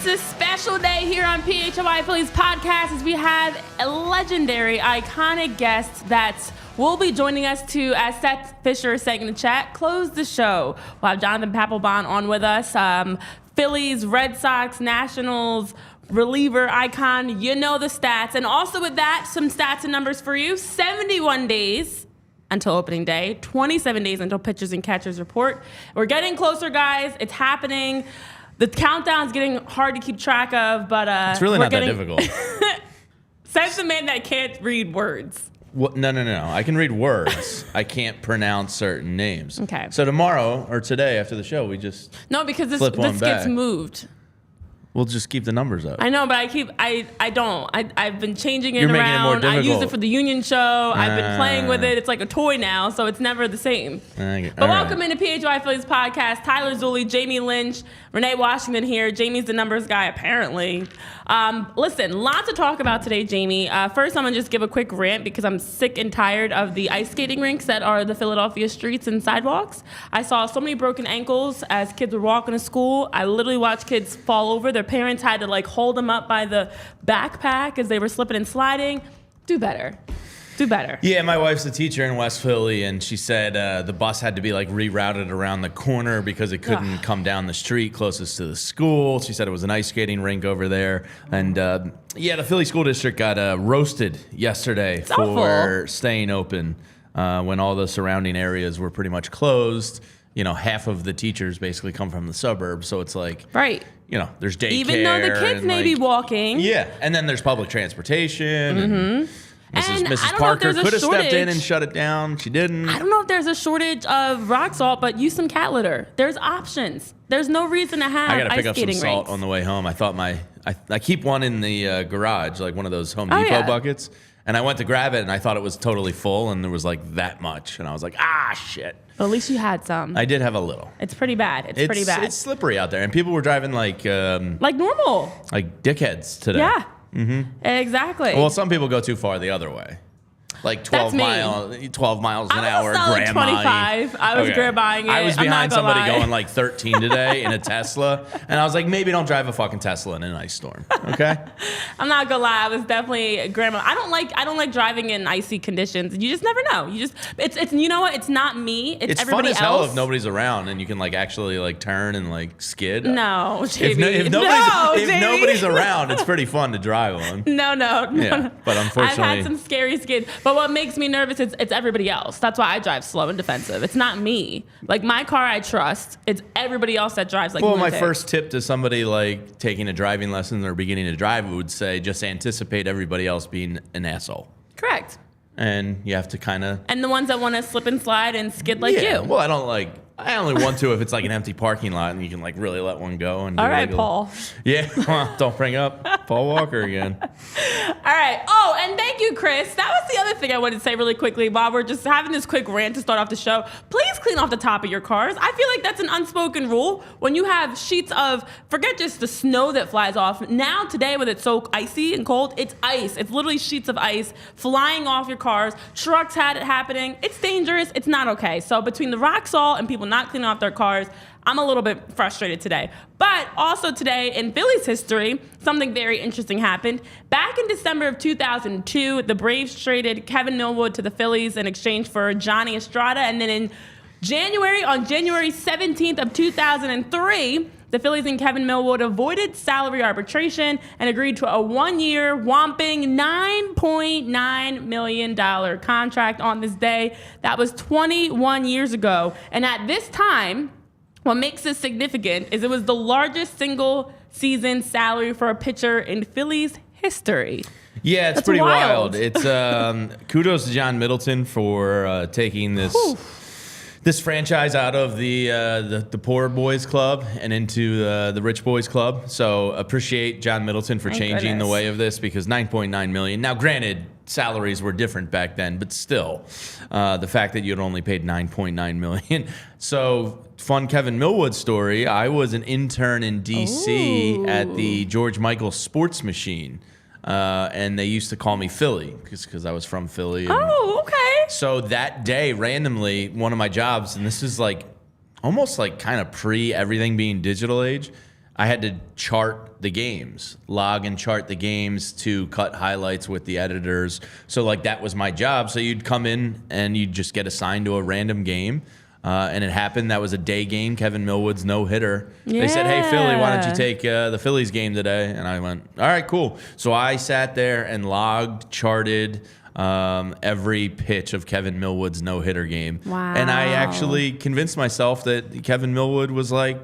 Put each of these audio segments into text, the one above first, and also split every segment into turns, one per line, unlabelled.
It's a special day here on PHLY Phillies podcast as we have a legendary, iconic guest that will be joining us to, as Seth Fisher sang in the chat, close the show. We'll have Jonathan Papelbon on with us. Phillies, Red Sox, Nationals, reliever icon, you know the stats. And also with that, some stats and numbers for you. 71 days until opening day, 27 days until pitchers and catchers report. We're getting closer, guys. It's happening. The countdown's getting hard to keep track of, but
it's really not that difficult.
Says the man that can't read words.
What? No. I can read words. I can't pronounce certain names.
Okay.
So tomorrow or today after the show, we just
because this gets moved.
We'll just keep the numbers up.
I know, but I don't. I've been changing it
You're
around.
making it more difficult.
I used it for the Union show. I've been playing with it. It's like a toy now, so it's never the same. But welcome into PHLY Phillies podcast. Tyler Zulli, Jamie Lynch, Renee Washington here. Jamie's the numbers guy, apparently. Listen, lots to talk about today, Jamie. First, I'm going to just give a quick rant because I'm sick and tired of the ice skating rinks that are the Philadelphia streets and sidewalks. I saw so many broken ankles as kids were walking to school. I literally watched kids fall over. Their parents had to hold them up by the backpack as they were slipping and sliding. Do better. Do better.
Yeah, my wife's a teacher in West Philly, and she said the bus had to be rerouted around the corner because it couldn't come down the street closest to the school. She said it was an ice skating rink over there. And the Philly School District got roasted yesterday for staying open when all the surrounding areas were pretty much closed. Half of the teachers basically come from the suburbs, so it's
right.
There's daycare.
Even though the kids may be walking.
Yeah, and then there's public transportation.
Mm-hmm.
And Mrs. Parker could have stepped in and shut it down. She didn't. I
don't know if there's a shortage of rock salt, but use some cat litter. There's options. There's no reason to have ice skating rinks.
I got to pick up some salt on the way home. I thought I keep one in the garage, one of those Home Depot buckets. And I went to grab it, and I thought it was totally full, and there was that much. And I was like, shit.
But at least you had some.
I did have a little.
It's pretty bad. It's pretty bad.
It's slippery out there. And people were driving like
normal.
Like dickheads today.
Yeah.
Mm-hmm.
Exactly.
Well, some people go too far the other way. 12 miles an hour.
I was 25. I was grandmaing it.
I was behind somebody going 13 today in a Tesla, and I was like, maybe don't drive a fucking Tesla in an ice storm, okay?
I'm not gonna lie, I was definitely a grandma. I don't like driving in icy conditions. You just never know. It's you know what? It's not me. It's everybody else.
It's fun as hell if nobody's around and you can actually turn and skid.
No, JB.
If nobody's around, it's pretty fun to drive on.
No.
Yeah, but unfortunately,
I've had some scary skids. But what makes me nervous is it's everybody else. That's why I drive slow and defensive. It's not me. My car I trust. It's everybody else that drives
Well, my first tip to somebody taking a driving lesson or beginning to drive would say just anticipate everybody else being an asshole.
Correct.
And you have to kind of...
And the ones that want to slip and slide and skid like you.
Well, I only want to if it's an empty parking lot and you can really let one go. And
all right, Paul.
Yeah, don't bring up Paul Walker again.
All right. Oh, and thank you, Chris. That was the other thing I wanted to say really quickly while we're just having this quick rant to start off the show. Please clean off the top of your cars. I feel like that's an unspoken rule. When you have sheets of, forget just the snow that flies off. Now, today, when it's so icy and cold, it's ice. It's literally sheets of ice flying off your cars. Trucks had it happening. It's dangerous. It's not okay. So between the rock salt and people not cleaning off their cars, I'm a little bit frustrated today. But also today, in Phillies history, something very interesting happened. Back in December of 2002, the Braves traded Kevin Millwood to the Phillies in exchange for Johnny Estrada. And then on January 17th of 2003, the Phillies and Kevin Millwood avoided salary arbitration and agreed to a one-year, whopping $9.9 million contract on this day. That was 21 years ago. And at this time, what makes this significant is it was the largest single-season salary for a pitcher in Phillies history.
Yeah, it's pretty wild. It's kudos to John Middleton for taking this... this franchise out of the poor boys club and into the rich boys club. So appreciate John Middleton for changing the way of this, because $9.9 million. Now, granted, salaries were different back then, but still, the fact that you'd only paid $9.9 million. So, fun Kevin Millwood story. I was an intern in D.C. at the George Michael Sports Machine. And they used to call me Philly because I was from Philly.
Oh, okay.
So that day, randomly, one of my jobs, and this is like almost like kind of everything being digital age, I had to chart the games, log and chart the games to cut highlights with the editors. So like that was my job. So you'd come in and you'd just get assigned to a random game. And it happened. That was a day game. Kevin Millwood's no-hitter.
Yeah.
They said, hey, Philly, why don't you take the Phillies game today? And I went, all right, cool. So I sat there and logged, charted every pitch of Kevin Millwood's no-hitter game.
Wow.
And I actually convinced myself that Kevin Millwood was, like,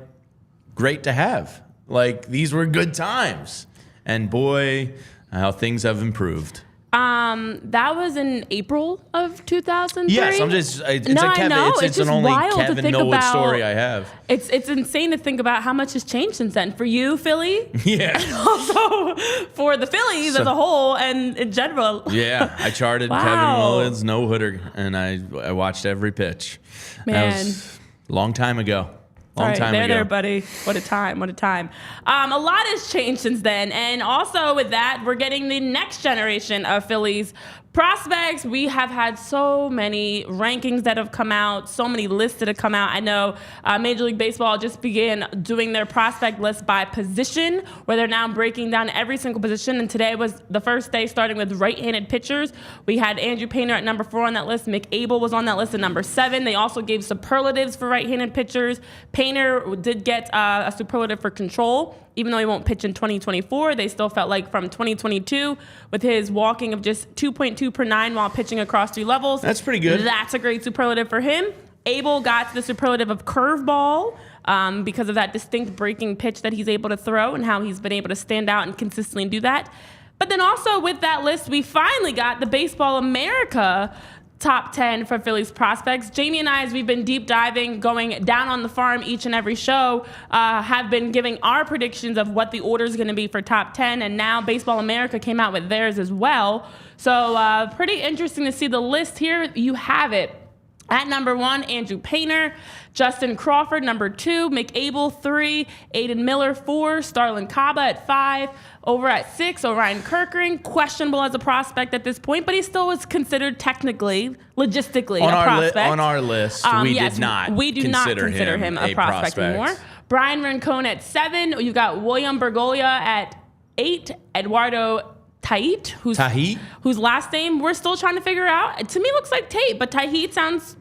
great to have. Like, these were good times. And, boy, how things have improved.
That was in April of 2003.
Yes, it's an only Kevin Millwood story I have.
It's insane to think about how much has changed since then for you, Philly.
Yeah.
And also for the Phillies as a whole and in general.
Yeah, I charted Kevin Millwood's no-hitter, and I watched every pitch.
Man.
That was a long time ago. Long time ago.
There, buddy. What a time. What a time. A lot has changed since then. And also with that, we're getting the next generation of Phillies prospects. We have had so many rankings that have come out, so many lists that have come out. I know Major League Baseball just began doing their prospect list by position, where they're now breaking down every single position. And today was the first day starting with right-handed pitchers. We had Andrew Painter at number 4 on that list. Mick Abel was on that list at number 7. They also gave superlatives for right-handed pitchers. Painter did get a superlative for control. Even though he won't pitch in 2024, they still felt like from 2022, with his walking of just 2.2 per 9 while pitching across 3 levels.
That's pretty good.
That's a great superlative for him. Abel got the superlative of curveball because of that distinct breaking pitch that he's able to throw and how he's been able to stand out and consistently do that. But then also with that list, we finally got the Baseball America top 10 for Phillies prospects. Jamie and I, as we've been deep diving, going down on the farm each and every show, have been giving our predictions of what the order is going to be for top 10. And now Baseball America came out with theirs as well. So pretty interesting to see the list here. You have it. At number 1, Andrew Painter. Justin Crawford, number 2. Mick Abel, 3. Aiden Miller, 4. Starlin Caba at 5. Over at 6, Orion Kirkering, questionable as a prospect at this point, but he still was considered technically, logistically, a prospect.
On our list, we do not consider him a prospect anymore.
Brian Rincon at 7. You've got William Bergolia at 8. Eduardo Tait, whose last name we're still trying to figure out. To me, looks like Tate, but Tait sounds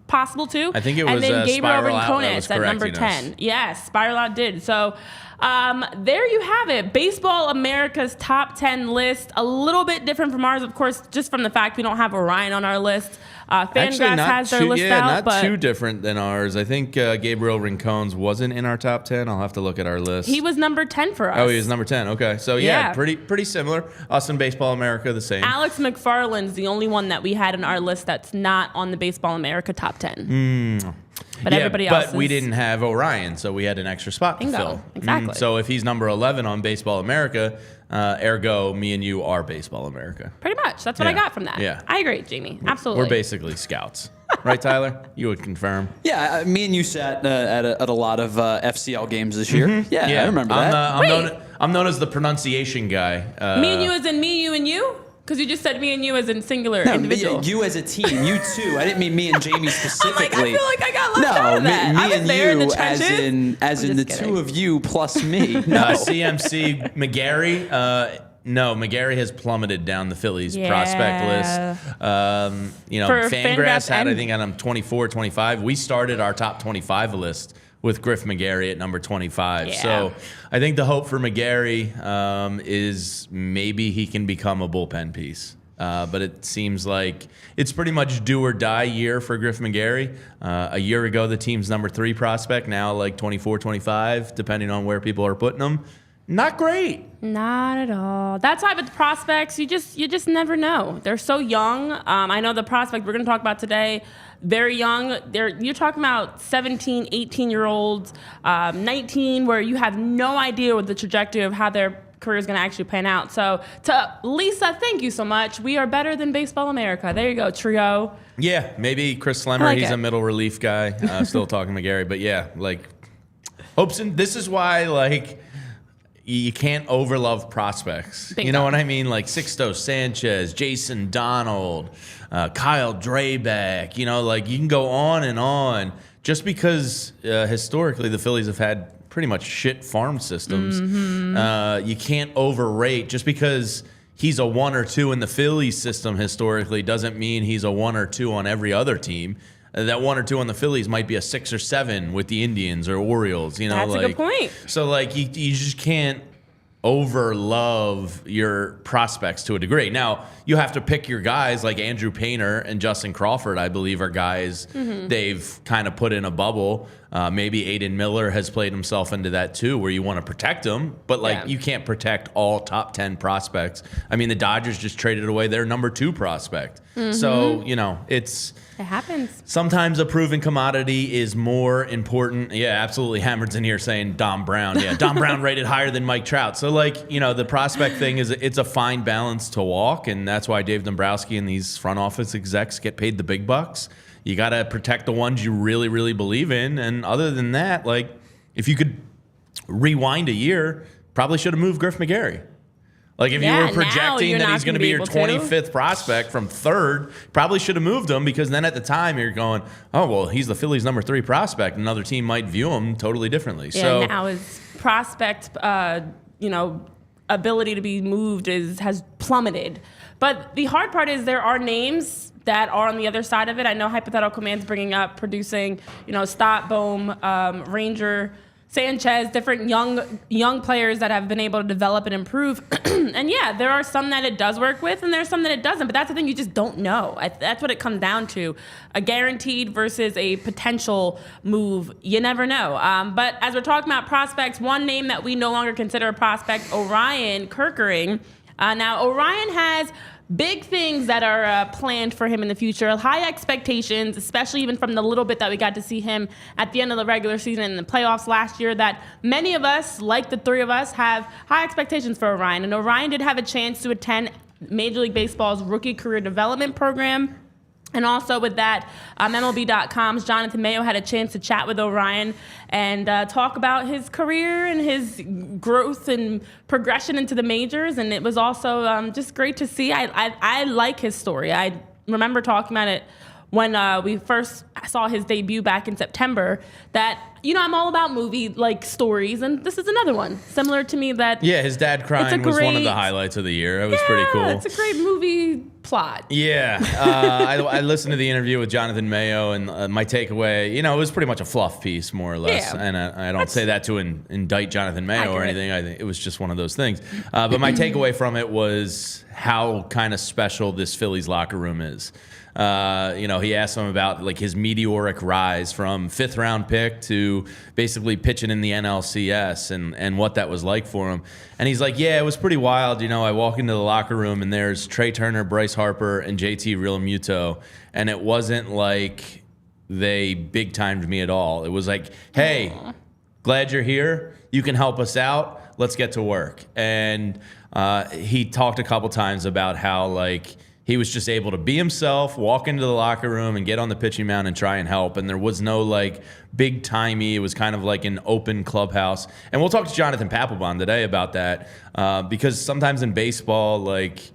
possible too.
I think it was
and then Gabriel
Spiral
Rincones at number 10. Yes, Spiral Out did. So there you have it. Baseball America's top 10 list. A little bit different from ours, of course, just from the fact we don't have Orion on our list. Fangraphs has their list out.
Not too different than ours. I think Gabriel Rincones wasn't in our top 10. I'll have to look at our list.
He was number 10 for us.
Oh, he was number 10. Okay. So, yeah. pretty similar. Us and Baseball America, the same.
Alex McFarland's the only one that we had in our list that's not on the Baseball America top 10. But everybody else
But we didn't have Orion, so we had an extra spot to fill.
Exactly.
So if he's number 11 on Baseball America, ergo, me and you are Baseball America.
Pretty much. That's what I got from that.
Yeah.
I agree, Jamie. Absolutely.
We're basically scouts. Right, Tyler? You would confirm.
Yeah, me and you sat at a lot of FCL games this year. Yeah, I remember that.
I'm known as the pronunciation guy.
Me and you as in me, you, and you? Because you just said me and you as in singular individual.
You as a team, you too. I didn't mean me and Jamie specifically.
I feel like I got left out of that.
Me and you as in the two of you plus me. No.
CMC McGarry. No, McGarry has plummeted down the Phillies prospect list. Fangraphs had, I think, on 24, 25. We started our top 25 list with Griff McGarry at number 25.
Yeah.
So I think the hope for McGarry is maybe he can become a bullpen piece. But it seems like it's pretty much do or die year for Griff McGarry. A year ago, the team's number 3 prospect, now like 24, 25, depending on where people are putting him. not great.
Not at all. That's why with the prospects, you just never know. They're so young. I know the prospect we're going to talk about today, very young. You're talking about 17, 18-year-olds, 19, where you have no idea what the trajectory of how their career is going to actually pan out. So to Lisa, thank you so much. We are better than Baseball America. There you go, trio.
Yeah, maybe Chris Slemmer.
Like
he's
it.
A middle relief guy. Still talking to Gary, but yeah, like hopes and this is why like you can't overlove prospects.
Bingo.
You know what I mean? Like Sixto Sanchez, Jason Donald, Kyle Drabek. You know, like you can go on and on. Just because historically the Phillies have had pretty much shit farm systems, you can't overrate. Just because he's a 1 or 2 in the Phillies system historically doesn't mean he's a 1 or 2 on every other team. That 1 or 2 on the Phillies might be a 6 or 7 with the Indians or Orioles. You know,
That's
like,
a good point.
So like you just can't overlove your prospects to a degree. Now you have to pick your guys. Like Andrew Painter and Justin Crawford, I believe, are guys they've kind of put in a bubble. Maybe Aiden Miller has played himself into that too, where you want to protect them, but like you can't protect all top 10 prospects. I mean, the Dodgers just traded away their number 2 prospect. So, you know, it
happens.
Sometimes a proven commodity is more important. Yeah, absolutely. Hammered's in here saying Dom Brown. Yeah, Dom Brown rated higher than Mike Trout. So, like, you know, the prospect thing it's a fine balance to walk, and that's why Dave Dombrowski and these front office execs get paid the big bucks. You got to protect the ones you really, really believe in. And other than that, like, if you could rewind a year, probably should have moved Griff McGarry. Like, if you were projecting that he's going to be your 25th prospect from 3rd, probably should have moved him, because then at the time you're going, oh, well, he's the Phillies' number 3 prospect. Another team might view him totally differently.
Yeah, so now his prospect, ability to be moved has plummeted. But the hard part is there are names that are on the other side of it. I know Hypothetical Man's bringing up producing, Stott, Bohm, Ranger, Sanchez, different young players that have been able to develop and improve. And yeah, there are some that it does work with, and there's some that it doesn't. But that's the thing, you just don't know. That's what it comes down to. A guaranteed versus a potential move, you never know. But as we're talking about prospects, one name that we no longer consider a prospect, Orion Kerkering. Now, Orion has big things that are planned for him in the future. High expectations, especially even from the little bit that we got to see him at the end of the regular season and the playoffs last year, that many of us, like the 3 of us, have high expectations for Orion. And Orion did have a chance to attend Major League Baseball's Rookie Career Development Program. And also with that, MLB.com's Jonathan Mayo had a chance to chat with Orion and talk about his career and his growth and progression into the majors. And it was also just great to see. I like his story. I remember talking about it when we first saw his debut back in September, that, I'm all about movie-like stories, and this is another one, similar to me that...
Yeah, his dad crying was one of the highlights of the year. It was pretty cool.
It's a great movie plot.
Yeah. I listened to the interview with Jonathan Mayo, and my takeaway, it was pretty much a fluff piece, more or less. Yeah. And I don't say that to indict Jonathan Mayo or anything. I think it was just one of those things. But my takeaway from it was how kind of special this Phillies locker room is. He asked him about like his meteoric rise from 5th round pick to basically pitching in the NLCS and what that was like for him. And he's like, yeah, it was pretty wild. I walk into the locker room and there's Trey Turner, Bryce Harper, and JT Realmuto. And it wasn't like they big timed me at all. It was like, hey, glad you're here. You can help us out. Let's get to work. And he talked a couple times about how like, he was just able to be himself, walk into the locker room and get on the pitching mound and try and help. And there was no like big timey. It was kind of like an open clubhouse. And we'll talk to Jonathan Papelbon today about that because sometimes in baseball, like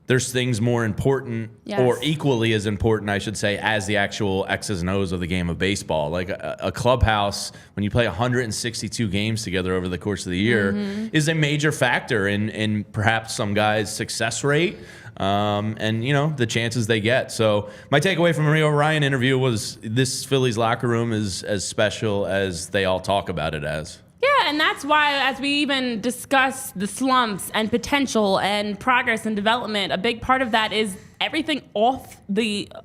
there's things more important or equally as important, I should say, as the actual X's and O's of the game of baseball. Like a clubhouse, when you play 162 games together over the course of the year, is a major factor in perhaps some guys' success rate. And the chances they get. So my takeaway from the Rio Ryan interview was this Phillies locker room is as special as they all talk about it as.
Yeah, and that's why as we even discuss the slumps and potential and progress and development, a big part of that is everything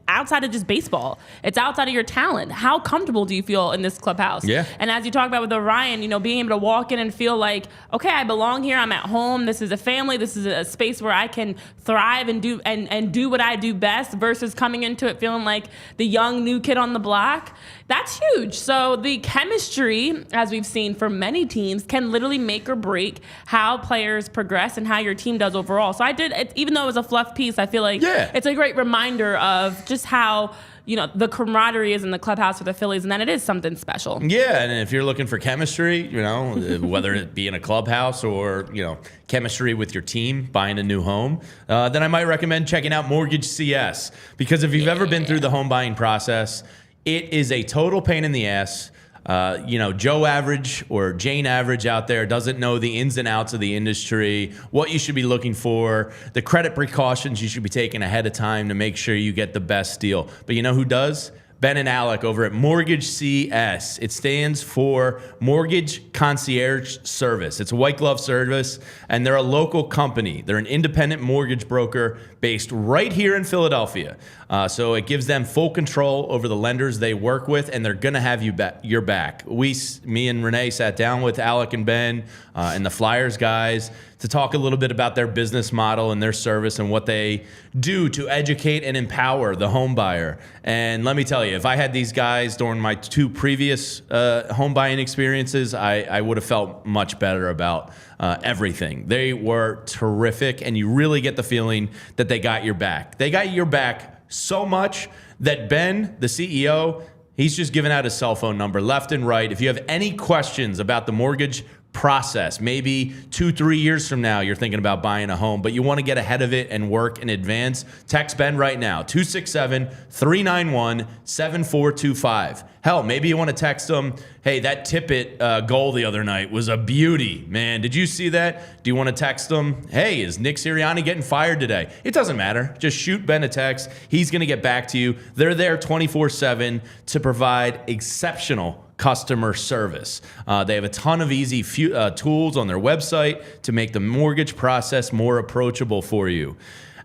outside of just baseball. It's outside of your talent. How comfortable do you feel in this clubhouse?
Yeah.
And as you talk about with Orion, being able to walk in and feel like, okay, I belong here. I'm at home. This is a family. This is a space where I can thrive and do what I do best versus coming into it feeling like the young new kid on the block. That's huge. So the chemistry, as we've seen for many teams, can literally make or break how players progress and how your team does overall. So even though it was a fluff piece, I feel like it's a great reminder of just how the camaraderie is in the clubhouse for the Phillies, and then it is something special.
Yeah, and if you're looking for chemistry, whether it be in a clubhouse or, chemistry with your team, buying a new home, then I might recommend checking out Mortgage CS. Because if you've ever been through the home buying process, it is a total pain in the ass. Joe Average or Jane Average out there doesn't know the ins and outs of the industry, what you should be looking for, the credit precautions you should be taking ahead of time to make sure you get the best deal. But you know who does? Ben and Alec over at Mortgage CS. It stands for Mortgage Concierge Service. It's a white glove service, and they're a local company. They're an independent mortgage broker based right here in Philadelphia. So it gives them full control over the lenders they work with, and they're going to have your back. Me and Renee sat down with Alec and Ben and the Flyers guys to talk a little bit about their business model and their service and what they do to educate and empower the home buyer. And let me tell you, if I had these guys during my 2 previous home buying experiences, I would have felt much better about everything. They were terrific, and you really get the feeling that they got your back. They got your back so much that Ben, the CEO, he's just giving out his cell phone number left and right. If you have any questions about the mortgage process, maybe 2-3 years from now, you're thinking about buying a home, but you want to get ahead of it and work in advance, text Ben right now, 267-391-7425. Hell, maybe you want to text him, hey, that Tippett goal the other night was a beauty, man. Did you see that? Do you want to text him, hey, is Nick Sirianni getting fired today? It doesn't matter. Just shoot Ben a text. He's going to get back to you. They're there 24/7 to provide exceptional customer service. They have a ton of easy tools on their website to make the mortgage process more approachable for you.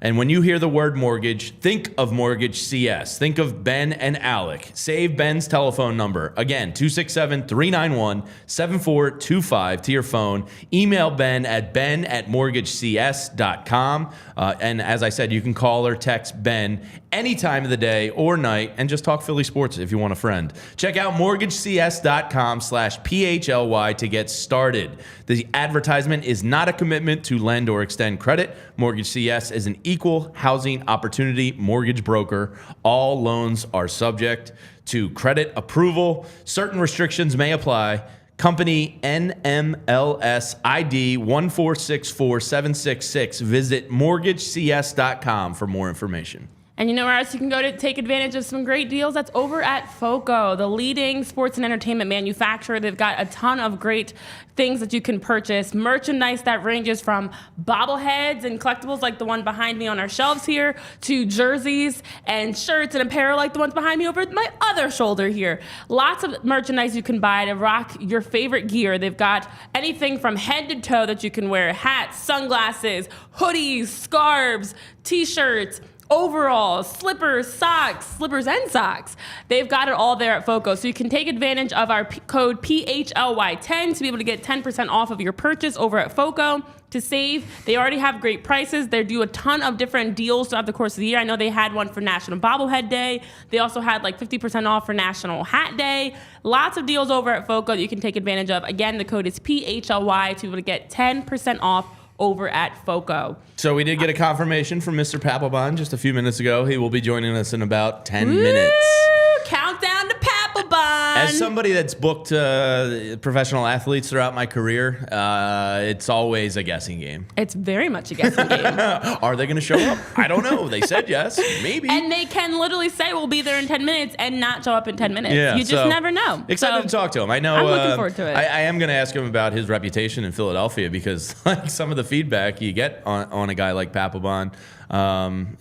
And when you hear the word mortgage, think of Mortgage CS. Think of Ben and Alec. Save Ben's telephone number. Again, 267-391-7425 to your phone. Email Ben at ben@mortgagecs.com. And as I said, you can call or text Ben any time of the day or night and just talk Philly sports if you want a friend. Check out mortgagecs.com/PHLY to get started. The advertisement is not a commitment to lend or extend credit. Mortgage CS is an equal housing opportunity mortgage broker. All loans are subject to credit approval. Certain restrictions may apply. Company NMLS ID 1464766. Visit mortgagecs.com for more information.
And you know where else you can go to take advantage of some great deals? That's over at FOCO, the leading sports and entertainment manufacturer. They've got a ton of great things that you can purchase. Merchandise that ranges from bobbleheads and collectibles like the one behind me on our shelves here to jerseys and shirts and apparel like the ones behind me over my other shoulder here. Lots of merchandise you can buy to rock your favorite gear. They've got anything from head to toe that you can wear. Hats, sunglasses, hoodies, scarves, t-shirts, overalls, slippers and socks. They've got it all there at FOCO. So you can take advantage of our code PHLY10 to be able to get 10% off of your purchase over at FOCO. To save, they already have great prices. They do a ton of different deals throughout the course of the year. I know they had one for National Bobblehead Day. They also had like 50% off for National Hat Day. Lots of deals over at FOCO that you can take advantage of. Again, the code is PHLY to be able to get 10% off over at FOCO.
So we did get a confirmation from Mr. Papelbon just a few minutes ago. He will be joining us in about 10 minutes.
Countdown to Papelbon.
As somebody that's booked professional athletes throughout my career, it's always a guessing game.
It's very much a guessing game.
Are they going to show up? I don't know. They said yes. Maybe.
And they can literally say we'll be there in 10 minutes and not show up in 10 minutes.
Yeah,
you just never know.
Excited to talk to him. I know.
I'm looking forward to it.
I am going to ask him about his reputation in Philadelphia because like some of the feedback you get on a guy like Papelbon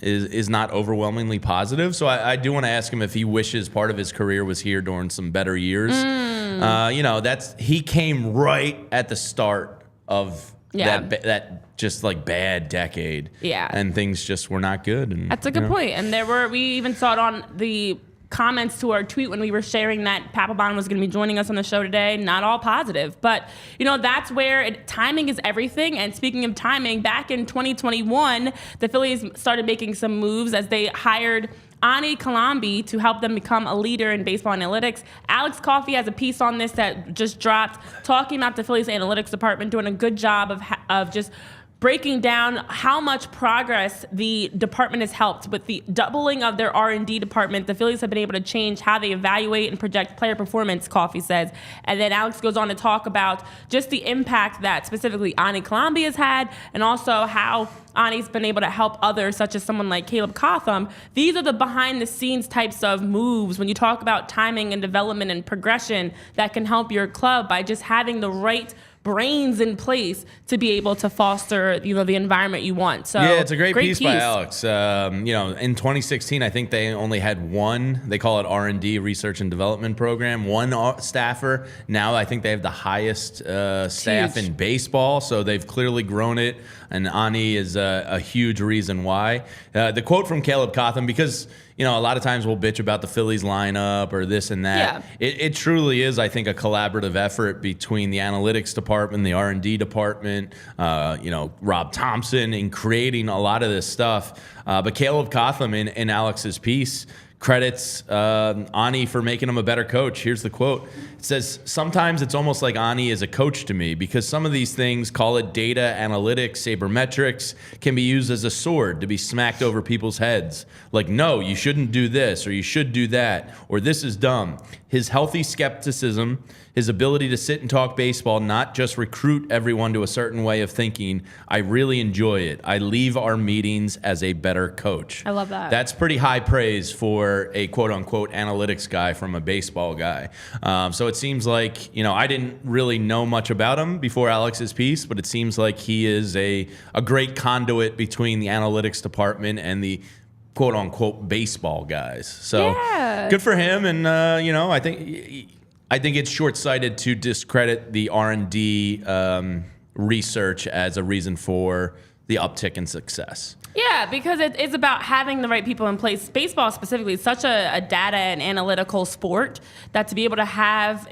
is not overwhelmingly positive. So I do want to ask him if he wishes part of his career was here during some better years. He came right at the start of that just like bad decade.
Yeah.
And things just were not good. And,
that's a good point. And we even saw it on the comments to our tweet when we were sharing that Papelbon was going to be joining us on the show today. Not all positive, but that's where timing is everything. And speaking of timing, back in 2021, the Phillies started making some moves as they hired Ani Kalambi to help them become a leader in baseball analytics. Alex Coffey has a piece on this that just dropped, talking about the Phillies analytics department doing a good job of just breaking down how much progress the department has helped with the doubling of their R&D department. The Phillies have been able to change how they evaluate and project player performance, Coffey says. And then Alex goes on to talk about just the impact that specifically Ani Kalambi has had, and also how Ani's been able to help others, such as someone like Caleb Cotham. These are the behind-the-scenes types of moves when you talk about timing and development and progression that can help your club by just having the right brains in place to be able to foster, the environment you want. So
yeah, it's a great piece by Alex. In 2016, I think they only had one. They call it R&D, Research and Development Program. One staffer. Now I think they have the highest staff in baseball. So they've clearly grown it, and Ani is a huge reason why. The quote from Caleb Cotham, because a lot of times we'll bitch about the Phillies lineup or this and that. Yeah. It truly is, I think, a collaborative effort between the analytics department, the R&D department, Rob Thompson in creating a lot of this stuff. But Caleb Cotham in Alex's piece credits Ani for making him a better coach. Here's the quote. It says, "Sometimes it's almost like Ani is a coach to me, because some of these things, call it data, analytics, sabermetrics, can be used as a sword to be smacked over people's heads. Like, no, you shouldn't do this, or you should do that, or this is dumb. His healthy skepticism, his ability to sit and talk baseball, not just recruit everyone to a certain way of thinking, I really enjoy it. I leave our meetings as a better coach."
I love that.
That's pretty high praise for a quote-unquote analytics guy from a baseball guy. So it seems like, I didn't really know much about him before Alex's piece, but it seems like he is a great conduit between the analytics department and the quote-unquote baseball guys. So good for him. And, I think it's short-sighted to discredit the R&D research as a reason for the uptick in success.
Yeah, because it's about having the right people in place. Baseball specifically is such a data and analytical sport that to be able to have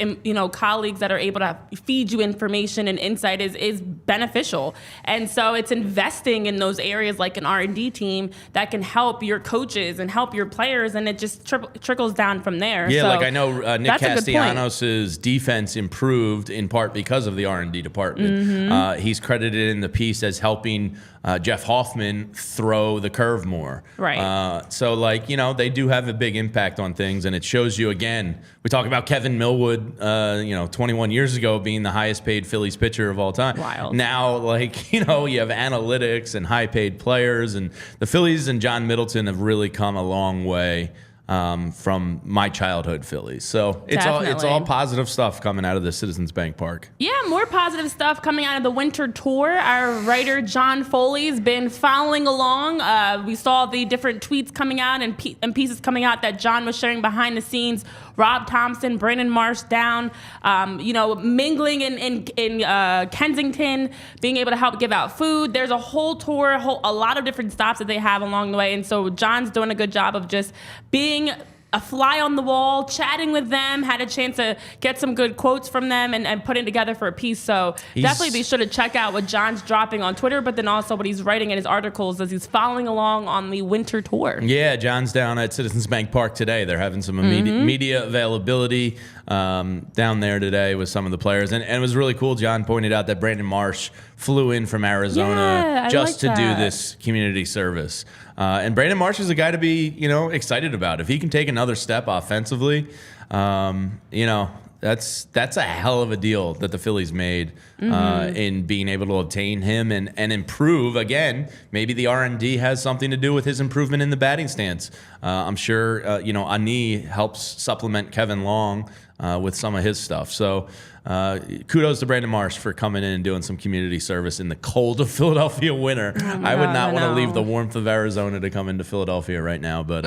colleagues that are able to feed you information and insight is beneficial. And so it's investing in those areas like an R&D team that can help your coaches and help your players, and it just trickles down from there.
Yeah,
so
like I know Nick Castellanos' defense improved in part because of the R&D department. Mm-hmm. He's credited in the piece as helping Jeff Hoffman throw the curve more.
Right.
So, they do have a big impact on things, and it shows you, again, we talk about Kevin Millwood, 21 years ago being the highest paid Phillies pitcher of all time.
Wild.
Now, you have analytics and high paid players, and the Phillies and John Middleton have really come a long way from my childhood Phillies. So it's all positive stuff coming out of the Citizens Bank Park.
Yeah, more positive stuff coming out of the winter tour. Our writer John Foley's been following along. We saw the different tweets coming out and pieces coming out that John was sharing behind the scenes. Rob Thompson, Brandon Marsh down, mingling in Kensington, being able to help give out food. There's a whole tour, a lot of different stops that they have along the way. And so John's doing a good job of just being a fly on the wall, chatting with them, had a chance to get some good quotes from them and put it together for a piece. So definitely be sure to check out what John's dropping on Twitter, but then also what he's writing in his articles as he's following along on the winter tour.
Yeah, John's down at Citizens Bank Park today. They're having some media availability down there today with some of the players. And it was really cool. John pointed out that Brandon Marsh flew in from Arizona just to do this community service. And Brandon Marsh is a guy to be, excited about. If he can take another step offensively, that's a hell of a deal that the Phillies made in being able to obtain him and improve. Again, maybe the R&D has something to do with his improvement in the batting stance. I'm sure, Ani helps supplement Kevin Long with some of his stuff. So kudos to Brandon Marsh for coming in and doing some community service in the cold of Philadelphia winter. I would not want to leave the warmth of Arizona to come into Philadelphia right now, but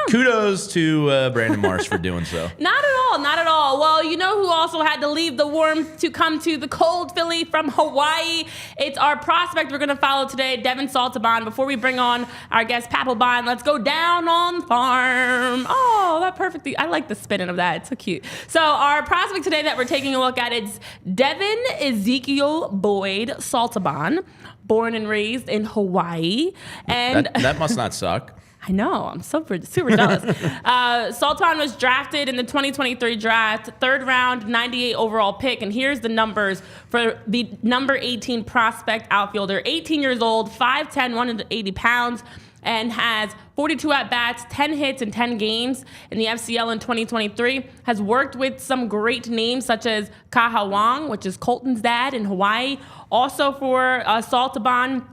kudos to Brandon Marsh for doing so.
Not at all. not at all. Well, you know who also had to leave the warm to come to the cold Philly from Hawaii? It's our prospect we're going to follow today, Devin Saltaban. Before we bring on our guest, Papelbon, let's go down on farm. Oh, that perfectly. I like the spinning of that. It's so cute. So our prospect today that we're taking a look at is Devin Ezekiel Boyd Saltaban, born and raised in Hawaii. And
that must not suck.
I know. I'm super jealous. Saltaban was drafted in the 2023 draft, third round, 98 overall pick. And here's the numbers for the number 18 prospect outfielder. 18 years old, 5'10", 180 pounds, and has 42 at-bats, 10 hits in 10 games in the FCL in 2023. Has worked with some great names such as Kaha Wong, which is Colton's dad in Hawaii. Also for Saltaban,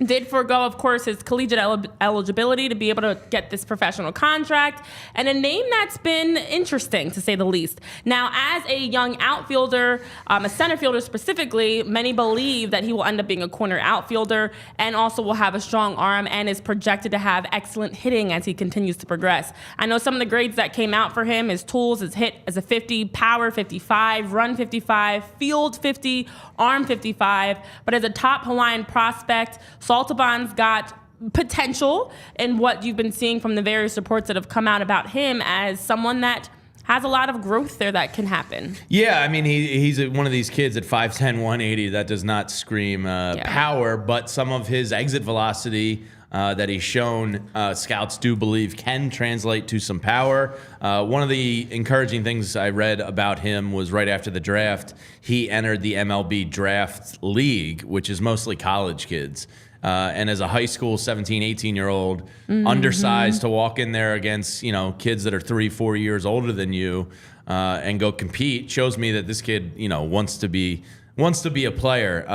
did forego, of course, his collegiate eligibility to be able to get this professional contract, and a name that's been interesting, to say the least. Now, as a young outfielder, a center fielder specifically, many believe that he will end up being a corner outfielder and also will have a strong arm and is projected to have excellent hitting as he continues to progress. I know some of the grades that came out for him, his tools, his hit as a 50, power 55, run 55, field 50, arm 55, but as a top Hawaiian prospect, Saltaban's got potential in what you've been seeing from the various reports that have come out about him as someone that has a lot of growth there that can happen.
Yeah, I mean, he's one of these kids at 5'10", 180 that does not scream power, but some of his exit velocity that he's shown, scouts do believe can translate to some power. One of the encouraging things I read about him was right after the draft, he entered the MLB Draft League, which is mostly college kids. And as a high school 17, 18-year-old, undersized to walk in there against, kids that are 3-4 years older than you and go compete shows me that this kid, wants to be a player.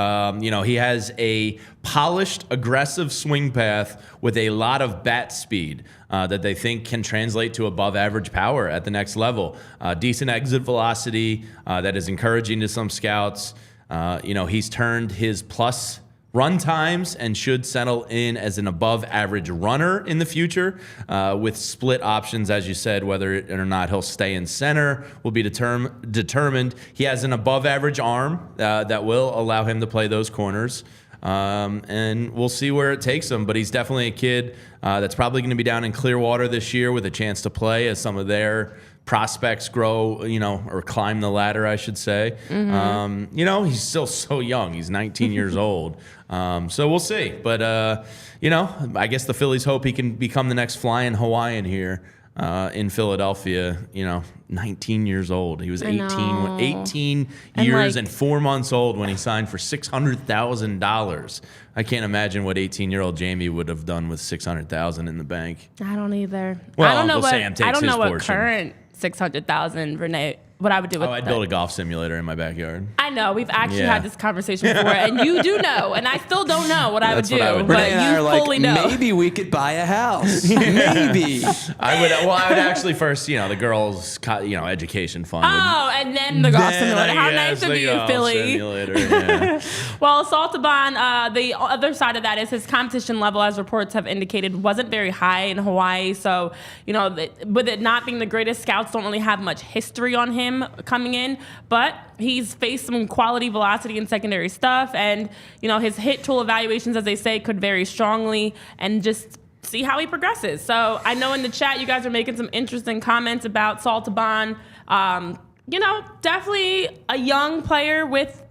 He has a polished, aggressive swing path with a lot of bat speed that they think can translate to above average power at the next level. Decent exit velocity that is encouraging to some scouts. He's turned his plus run times and should settle in as an above average runner in the future with split options, as you said. Whether or not he'll stay in center will be determined. He has an above average arm that will allow him to play those corners. And we'll see where it takes him. But he's definitely a kid that's probably going to be down in Clearwater this year with a chance to play as some of their prospects grow, or climb the ladder, I should say. He's still so young. He's 19 years old. So we'll see. But, I guess the Phillies hope he can become the next flying Hawaiian here in Philadelphia. 19 years old. He was 18 years and 4 months old when he signed for $600,000. I can't imagine what 18-year-old Jamie would have done with $600,000 in the bank.
I don't either.
Well,
I don't know
Uncle
what,
Sam takes
I don't know
his
what
portion.
current $600,000, Renee, what I would do with
I'd build a golf simulator in my backyard.
I know. We've actually had this conversation before, and you do know, and I still don't know what I would do, but you fully know.
Maybe we could buy a house. Maybe.
I would actually first, the girls, education fund.
And then the golf simulator. How nice of you, Philly.
Yeah.
Well, Saltaban, the other side of that is his competition level, as reports have indicated, wasn't very high in Hawaii. So, with it not being the greatest, scouts don't really have much history on him coming in, but he's faced some quality velocity and secondary stuff, and his hit tool evaluations, as they say, could vary strongly, and just see how he progresses. So I know in the chat you guys are making some interesting comments about Saltaban. Definitely a young player with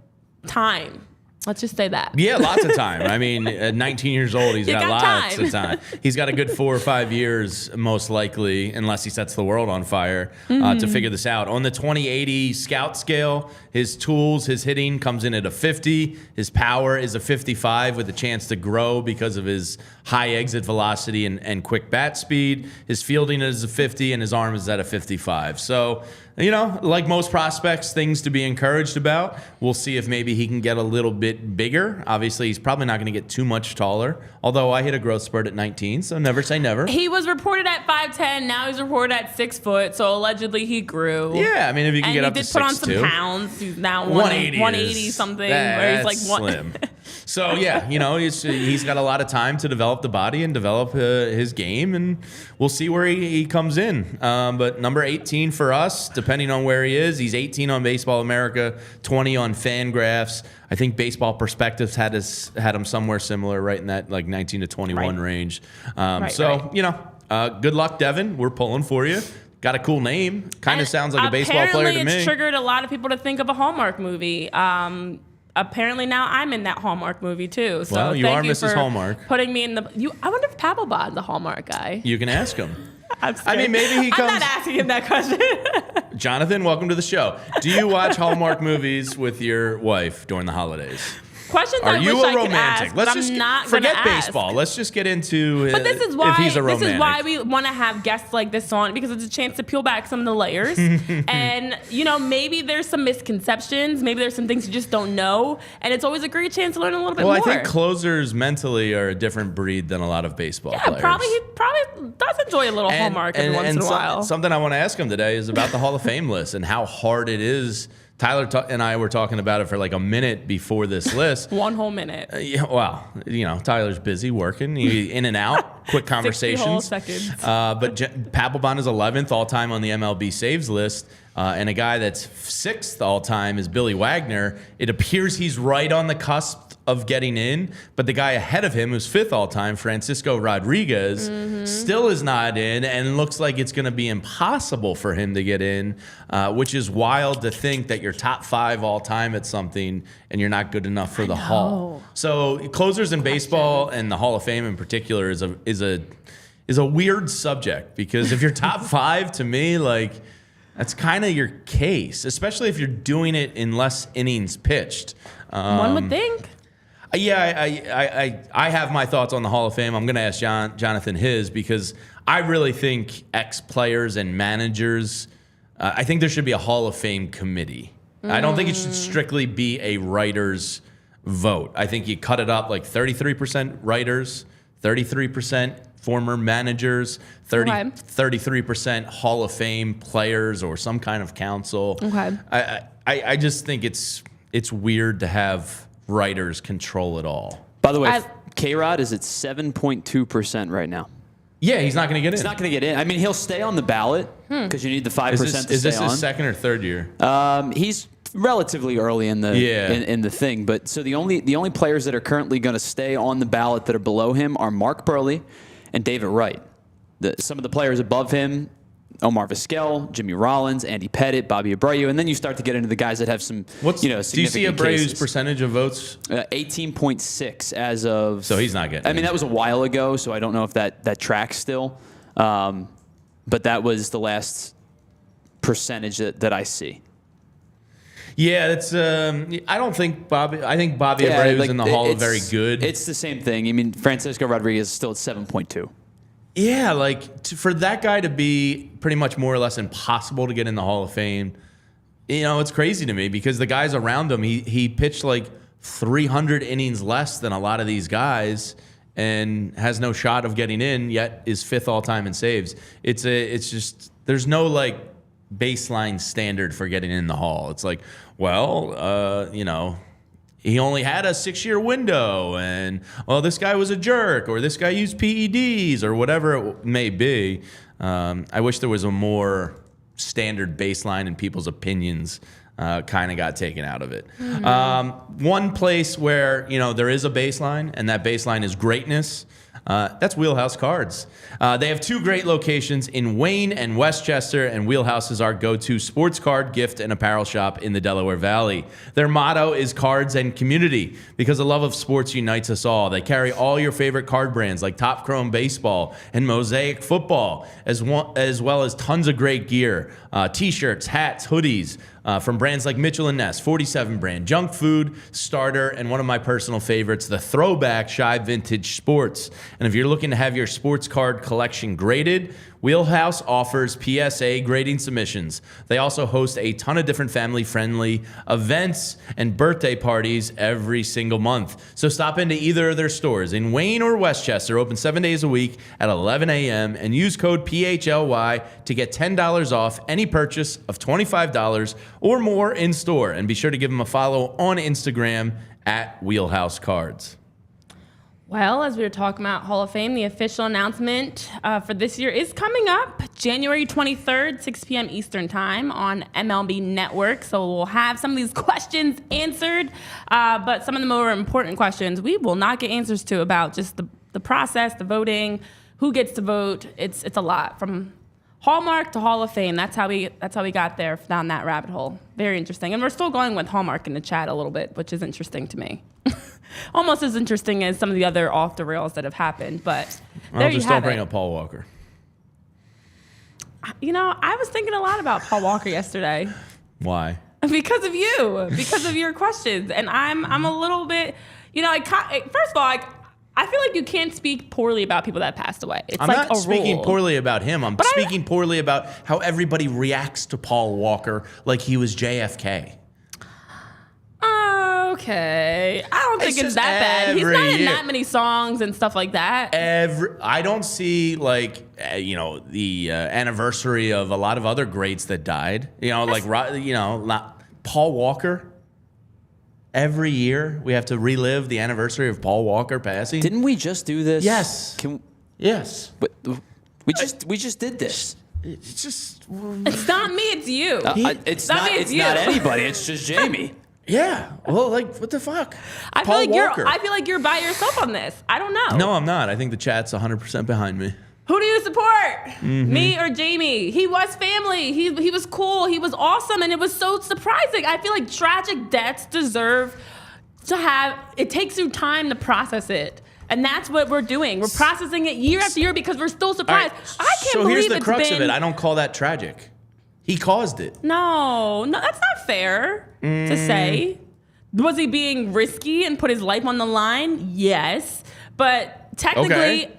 time. Let's just say that.
Yeah, lots of time. I mean, at 19 years old, he's got lots of time. He's got a good 4 or 5 years, most likely, unless he sets the world on fire, to figure this out. On the 20/80 scout scale, his tools, his hitting comes in at a 50. His power is a 55 with a chance to grow because of his high exit velocity and quick bat speed. His fielding is a 50, and his arm is at a 55. So, like most prospects, things to be encouraged about. We'll see if maybe he can get a little bit bigger. Obviously, he's probably not going to get too much taller, although I hit a growth spurt at 19, so never say never.
He was reported at 5'10", now he's reported at 6 foot, so allegedly he grew.
Yeah, I mean, if you can get up to 6'2".
And he did put on some pounds. He's now
180
180 something, where he's like
slim. So yeah, he's got a lot of time to develop the body and develop his game, and we'll see where he comes in. But number 18 for us, depending on where he is, he's 18 on Baseball America, 20 on Fangraphs. I think Baseball Perspectives had him somewhere similar, right in that like 19 to 21 range. Good luck, Devin. We're pulling for you. Got a cool name. Kind of sounds like a baseball player to me.
Apparently, it's triggered a lot of people to think of a Hallmark movie. Apparently, now I'm in that Hallmark movie too. So
well, you are Mrs. Hallmark.
Putting me in the. I wonder if Papelbon's a Hallmark guy.
You can ask him.
I mean,
maybe he comes.
I'm not asking him that question.
Jonathan, welcome to the show. Do you watch Hallmark movies with your wife during the holidays?
Questions
Are
I
you
wish
a
I
romantic?
could ask,
Let's
but
just
I'm not
forget
gonna
baseball.
Ask.
Let's just get into
But this is why
if he's a romantic.
This is why we want to have guests like this on, because it's a chance to peel back some of the layers. And maybe there's some misconceptions, maybe there's some things you just don't know, and it's always a great chance to learn a little bit more.
Well, I think closers mentally are a different breed than a lot of baseball players.
He probably does enjoy a little Hallmark every once in a while.
Something I want to ask him today is about the Hall of Fame list and how hard it is. Tyler and I were talking about it for like a minute before this list.
One whole minute.
Tyler's busy working, in and out, quick conversations.
60 whole seconds.
But Papelbon is 11th all time on the MLB saves list, and a guy that's 6th all time is Billy Wagner. It appears he's right on the cusp of getting in, but the guy ahead of him, who's 5th all time, Francisco Rodriguez, still is not in, and looks like it's going to be impossible for him to get in, which is wild to think that you're top 5 all time at something and you're not good enough for the Hall. So closers in baseball and the Hall of Fame in particular is a weird subject, because if you're top 5, to me, like, that's kind of your case, especially if you're doing it in less innings pitched.
One would think.
Yeah, I have my thoughts on the Hall of Fame. I'm going to ask Jonathan his, because I really think ex-players and managers, I think there should be a Hall of Fame committee. I don't think it should strictly be a writer's vote. I think you cut it up like 33% writers, 33% former managers, 33% Hall of Fame players or some kind of council.
Okay.
I just think it's weird to have writers control it all.
By the way, K-Rod is at 7.2% right now.
Yeah, he's not going to get in.
He's not going to get in. I mean, he'll stay on the ballot because you need the 5% to stay on.
Is this his second or third year?
He's relatively early in the in the thing. But so the only players that are currently going to stay on the ballot that are below him are Mark Burley and David Wright. Some of the players above him, Omar Vizquel, Jimmy Rollins, Andy Pettit, Bobby Abreu, and then you start to get into the guys that have some, significant
do you see Abreu's
cases.
Percentage of votes?
18.6 as of.
So he's not getting.
I mean, that was a while ago, so I don't know if that tracks still, but that was the last percentage that I see.
Yeah, that's. I don't think Bobby. I think Bobby Abreu is in the Hall of very good.
It's the same thing. I mean, Francisco Rodriguez is still at 7.2.
Yeah, for that guy to be pretty much more or less impossible to get in the Hall of Fame, it's crazy to me, because the guys around him, he pitched like 300 innings less than a lot of these guys and has no shot of getting in, yet is 5th all time in saves. It's just, there's no like baseline standard for getting in the Hall. It's like, he only had a 6-year window, and this guy was a jerk, or this guy used PEDs, or whatever it may be. I wish there was a more standard baseline, and people's opinions kind of got taken out of it. One place where there is a baseline, and that baseline is greatness. That's Wheelhouse Cards. They have 2 great locations in Wayne and Westchester, and Wheelhouse is our go-to sports card, gift, and apparel shop in the Delaware Valley. Their motto is cards and community, because the love of sports unites us all. They carry all your favorite card brands like Top Chrome Baseball and Mosaic Football, as well as tons of great gear, T-shirts, hats, hoodies, from brands like Mitchell & Ness, 47 brand, Junk Food, Starter, and one of my personal favorites, the Throwback Shy Vintage Sports. And if you're looking to have your sports card collection graded, Wheelhouse offers PSA grading submissions. They also host a ton of different family-friendly events and birthday parties every single month. So stop into either of their stores in Wayne or Westchester, open 7 days a week at 11 a.m., and use code PHLY to get $10 off any purchase of $25 or more in store. And be sure to give them a follow on Instagram at Wheelhouse Cards.
Well, as we were talking about Hall of Fame, the official announcement for this year is coming up January 23rd, 6 p.m. Eastern Time on MLB Network. So we'll have some of these questions answered, but some of the more important questions we will not get answers to about just the process, the voting, who gets to vote. It's a lot from Hallmark to Hall of Fame. That's how we got there down that rabbit hole. Very interesting, and we're still going with Hallmark in the chat a little bit, which is interesting to me. Almost as interesting as some of the other off the rails that have happened, but there you have it.
Don't bring up Paul Walker.
You know, I was thinking a lot about Paul Walker yesterday.
Why?
Because of you, because of your questions, and I'm a little bit, you know, first of all, I feel like you can't speak poorly about people that passed away. It's
I'm
like
not
a
speaking
rule.
poorly about him. I'm speaking poorly about how everybody reacts to Paul Walker like he was JFK.
Okay. I don't think it's that bad. He's not in that many songs and stuff like that.
I don't see the anniversary of a lot of other greats that died. Not Paul Walker. Every year we have to relive the anniversary of Paul Walker passing.
Didn't we just do this?
Yes. Yes.
But we just did this.
It's just.
It's not me. It's you.
It's not anybody. It's just Jamie.
Yeah. Well, what the fuck?
I feel like you're by yourself on this. I don't know.
No, I'm not. I think the chat's 100% behind me.
Who do you support? Mm-hmm. Me or Jamie? He was family. He was cool. He was awesome, and it was so surprising. I feel like tragic deaths deserve to have. It takes you time to process it. And that's what we're doing. We're processing it year after year because we're still surprised.
Right.
I can't believe
here's the crux of it. I don't call that tragic. He caused it.
No, that's not fair to say. Was he being risky and put his life on the line? Yes. But technically,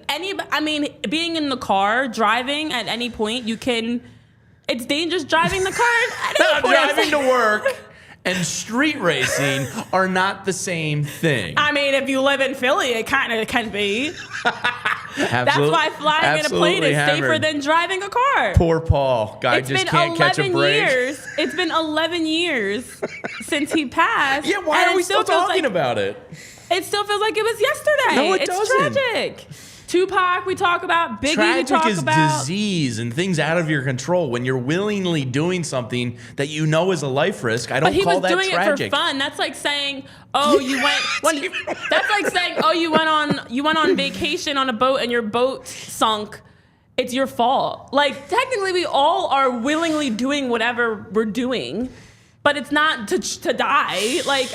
being in the car, driving at any point, it's dangerous driving the car at any point.
Driving to work and street racing are not the same thing.
I mean, if you live in Philly, it kind of can be. That's why flying in a plane is safer than driving a car.
Poor Paul. Guy just can't catch a break.
It's been 11 years since he passed.
Yeah, why are we still talking about it?
It still feels like it was yesterday.
No, it doesn't.
It's tragic. Tupac, we talk about. Biggie,
tragic
we talk
is
about.
Disease and things out of your control. When you're willingly doing something that you know is a life risk, I don't call that tragic.
But he was doing it for fun. That's like saying, you went on vacation on a boat and your boat sunk. It's your fault. Like, technically, we all are willingly doing whatever we're doing, but it's not to die. Like,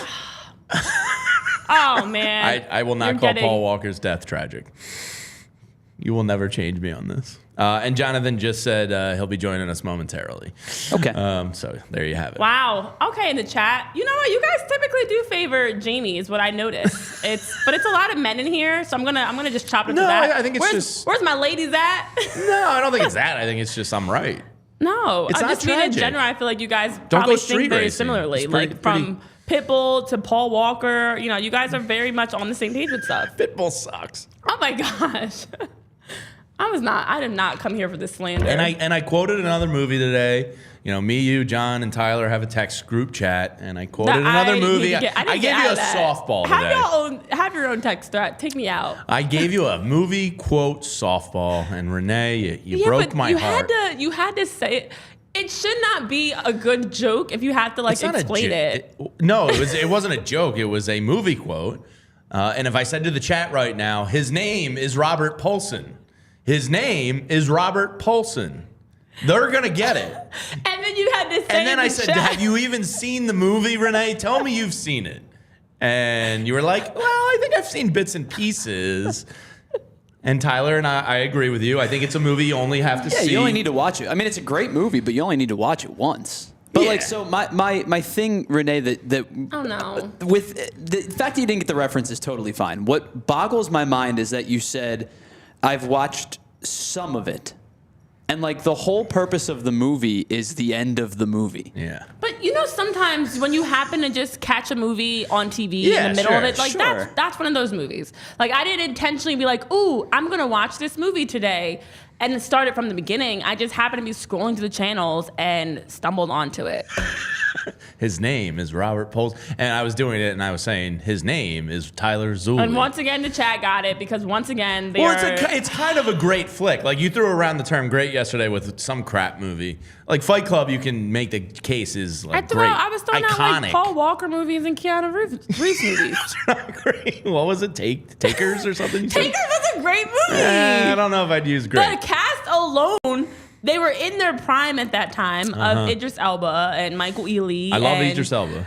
oh man.
I will not call Paul Walker's death tragic. You will never change me on this. And Jonathan just said he'll be joining us momentarily.
Okay.
So there you have it.
Wow. Okay, in the chat. You know what? You guys typically do favor Jamie, is what I noticed. But it's a lot of men in here, so I'm gonna just chop it to that.
I think it's
where's my ladies at?
No, I don't think it's that. I think it's just I'm right.
No,
it's
I
not
just mean in
tragic.
general. I feel like you guys
Don't
probably
go street
think very
racing.
similarly. From Pitbull to Paul Walker, you guys are very much on the same page with stuff.
Pitbull sucks.
Oh my gosh. I did not come here for this slander.
And I quoted another movie today. Me, you, John, and Tyler have a text group chat, and I quoted another movie. I gave you a softball today.
Have your own text threat. Take me out.
I gave you a movie quote softball, and Renee, you broke my heart.
You had to say it. It should not be a good joke if you have to explain it.
No, it wasn't a joke. It was a movie quote. And if I said to the chat right now, his name is Robert Paulson. His name is Robert Paulson. They're going to get it.
And then you had to say
And then I said, have you even seen the movie, Renee? Tell me you've seen it. And you were like, well, I think I've seen bits and pieces. And Tyler and I agree with you. I think it's a movie you only have to see.
Yeah, you only need to watch it. I mean, it's a great movie, but you only need to watch it once. But so my thing, Renee, that
oh no,
with the fact that you didn't get the reference is totally fine. What boggles my mind is that you said, I've watched some of it. And like the whole purpose of the movie is the end of the movie.
Yeah.
But sometimes when you happen to just catch a movie on TV in the middle of it, like that's one of those movies. Like I didn't intentionally be like, ooh, I'm gonna watch this movie today and start it from the beginning. I just happened to be scrolling through the channels and stumbled onto it.
His name is Robert Poles, and I was doing it, and I was saying his name is Tyler Zulli.
And once again, the chat got it because once again,
it's kind of a great flick. Like you threw around the term "great" yesterday with some crap movie. Like Fight Club, you can make the case is like great,
I was throwing out like Paul Walker movies and Keanu Reeves movies.
Not great. What was it? Takers or something?
Takers was a great movie.
I don't know if I'd use great.
The cast alone. They were in their prime at that time of Idris Elba and Michael Ealy.
I love Idris Elba.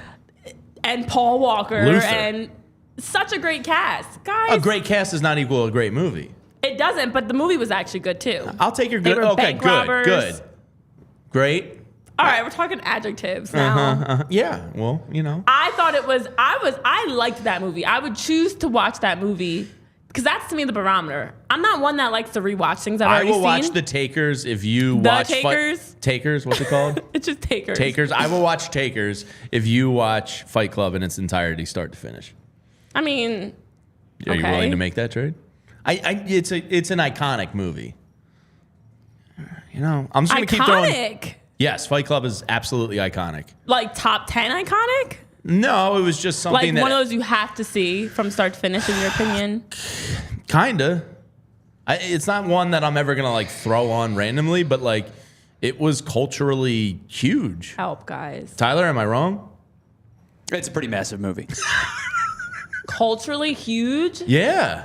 And Paul Walker.
Luther.
And such a great cast. Guys.
A great cast does not equal a great movie.
It doesn't, but the movie was actually good too.
I'll take your good.
They were bank robbers.
Good. Great.
All right, we're talking adjectives now.
Yeah, well,
I thought it was, I liked that movie. I would choose to watch that movie because that's to me the barometer. I'm not one that likes to rewatch things I've already seen.
I will watch The Takers if you watch...
Takers?
Takers, what's it called?
It's just Takers.
Takers. I will watch Takers if you watch Fight Club in its entirety, start to finish.
I mean,
Are you willing to make that trade? It's an iconic movie. I'm just going to keep throwing...
Iconic?
Yes, Fight Club is absolutely iconic.
Like top 10 iconic?
No, it was just something
like one of those you have to see from start to finish, in your opinion?
Kinda. It's not one that I'm ever gonna like throw on randomly, but like it was culturally huge.
Help, guys.
Tyler, am I wrong?
It's a pretty massive movie.
Culturally huge?
Yeah.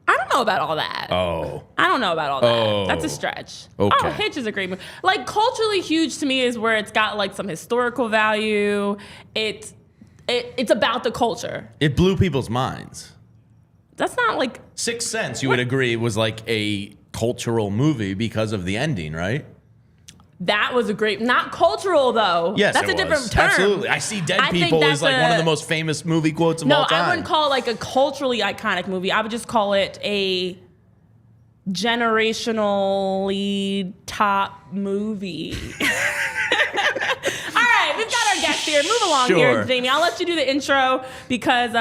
I don't know about all that.
Oh.
I don't know about all that.
Oh.
That's a stretch.
Okay.
Oh, Hitch is a great movie. Like culturally huge to me is where it's got like some historical value. It's about the culture.
It blew people's minds.
That's not like
Sixth Sense, you would agree, was like a cultural movie because of the ending, right?
that was a great, not cultural though.
Yes,
that's
it
a different
was.
term.
Absolutely. I See Dead People is like one of the most famous movie quotes of all time.
No, I wouldn't call it like a culturally iconic movie. I would just call it a generationally top movie. All right, we've got our guest here. Move along here, Jamie. I'll let you do the intro because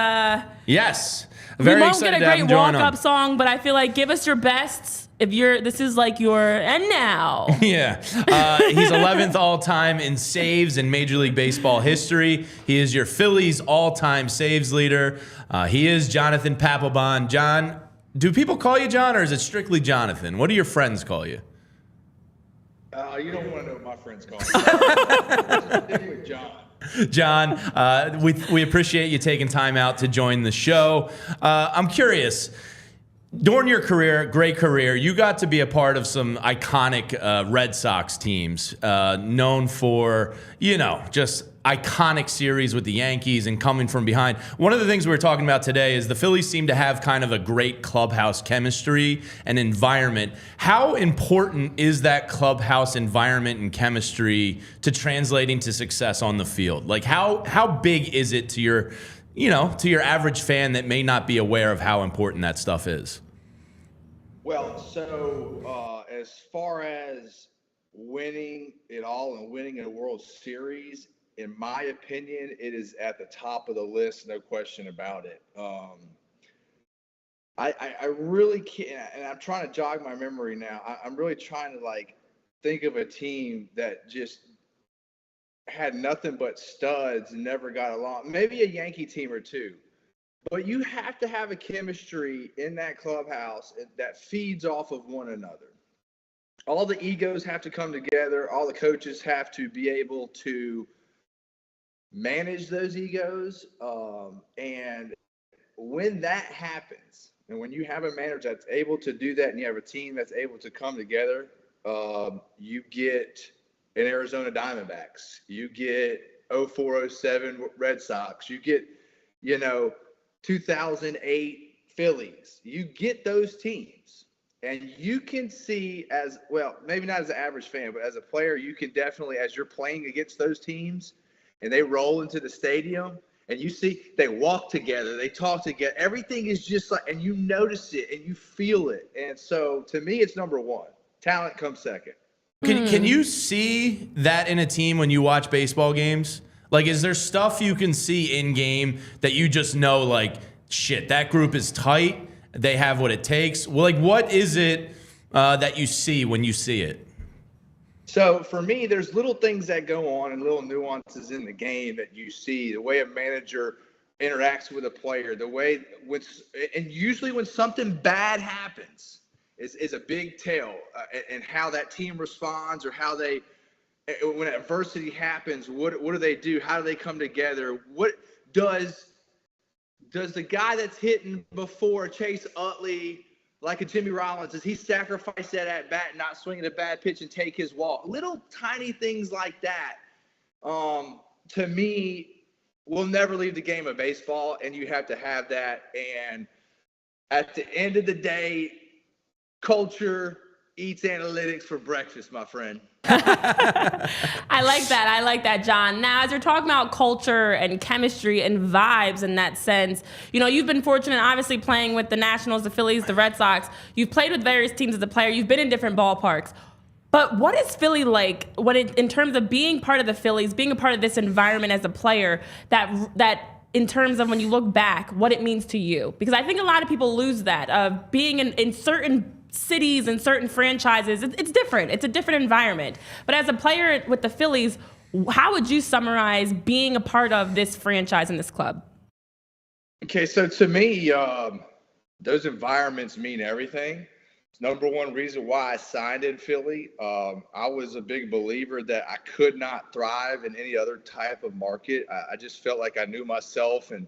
yes,
we won't get a great walk-up song, but I feel like give us your best. If this is like your, and now.
Yeah. He's 11th all-time in saves in Major League Baseball history. He is your Phillies all-time saves leader. He is Jonathan Papelbon. John, do people call you John, or is it strictly Jonathan? What do your friends call you?
You don't want to know what my friends call me. John.
John, we appreciate you taking time out to join the show. I'm curious. During your career, great career, you got to be a part of some iconic Red Sox teams known for, just iconic series with the Yankees and coming from behind. One of the things we were talking about today is the Phillies seem to have kind of a great clubhouse chemistry and environment. How important is that clubhouse environment and chemistry to translating to success on the field? Like how big is it to your average fan that may not be aware of how important that stuff is?
Well, so as far as winning it all and winning a World Series, in my opinion, it is at the top of the list, no question about it. I really can't, and I'm trying to jog my memory now. I'm really trying to think of a team that just had nothing but studs and never got along. Maybe a Yankee team or two. But you have to have a chemistry in that clubhouse that feeds off of one another. All the egos have to come together. All the coaches have to be able to manage those egos. And when that happens, and when you have a manager that's able to do that and you have a team that's able to come together, you get an Arizona Diamondbacks. You get 04-07 Red Sox. You get, 2008 Phillies. You get those teams. And you can see as well, maybe not as an average fan, but as a player, you can definitely, as you're playing against those teams and they roll into the stadium and you see they walk together, they talk together, everything is just and you notice it and you feel it. And so to me, it's number one. Talent comes second.
Can you see that in a team when you watch baseball games? Like, is there stuff you can see in game that you just know, like, shit, that group is tight, they have what it takes? Well, like, what is it that you see when you see it?
So for me, there's little things that go on and little nuances in the game that you see. The way a manager interacts with a player, the way and usually when something bad happens is a big tell, and how that team responds, or how they, when adversity happens, what do they do? How do they come together? What does the guy that's hitting before Chase Utley, like a Jimmy Rollins, does he sacrifice that at bat, not swing at a bad pitch and take his walk? Little tiny things like that, to me, will never leave the game of baseball, and you have to have that. And at the end of the day, culture eats analytics for breakfast, my friend.
I like that, John. Now, as you're talking about culture and chemistry and vibes in that sense, you know, you've been fortunate, obviously, playing with the Nationals, the Phillies, the Red Sox. You've played with various teams as a player. You've been in different ballparks. But what is Philly like in terms of being part of the Phillies, being a part of this environment as a player, that in terms of when you look back, what it means to you? Because I think a lot of people lose that, of being in certain cities and certain franchises. It's different. It's a different environment. But as a player with the Phillies, how would you summarize being a part of this franchise and this club?
Okay, so to me, those environments mean everything. It's number one reason why I signed in Philly. I was a big believer that I could not thrive in any other type of market. I just felt like I knew myself, and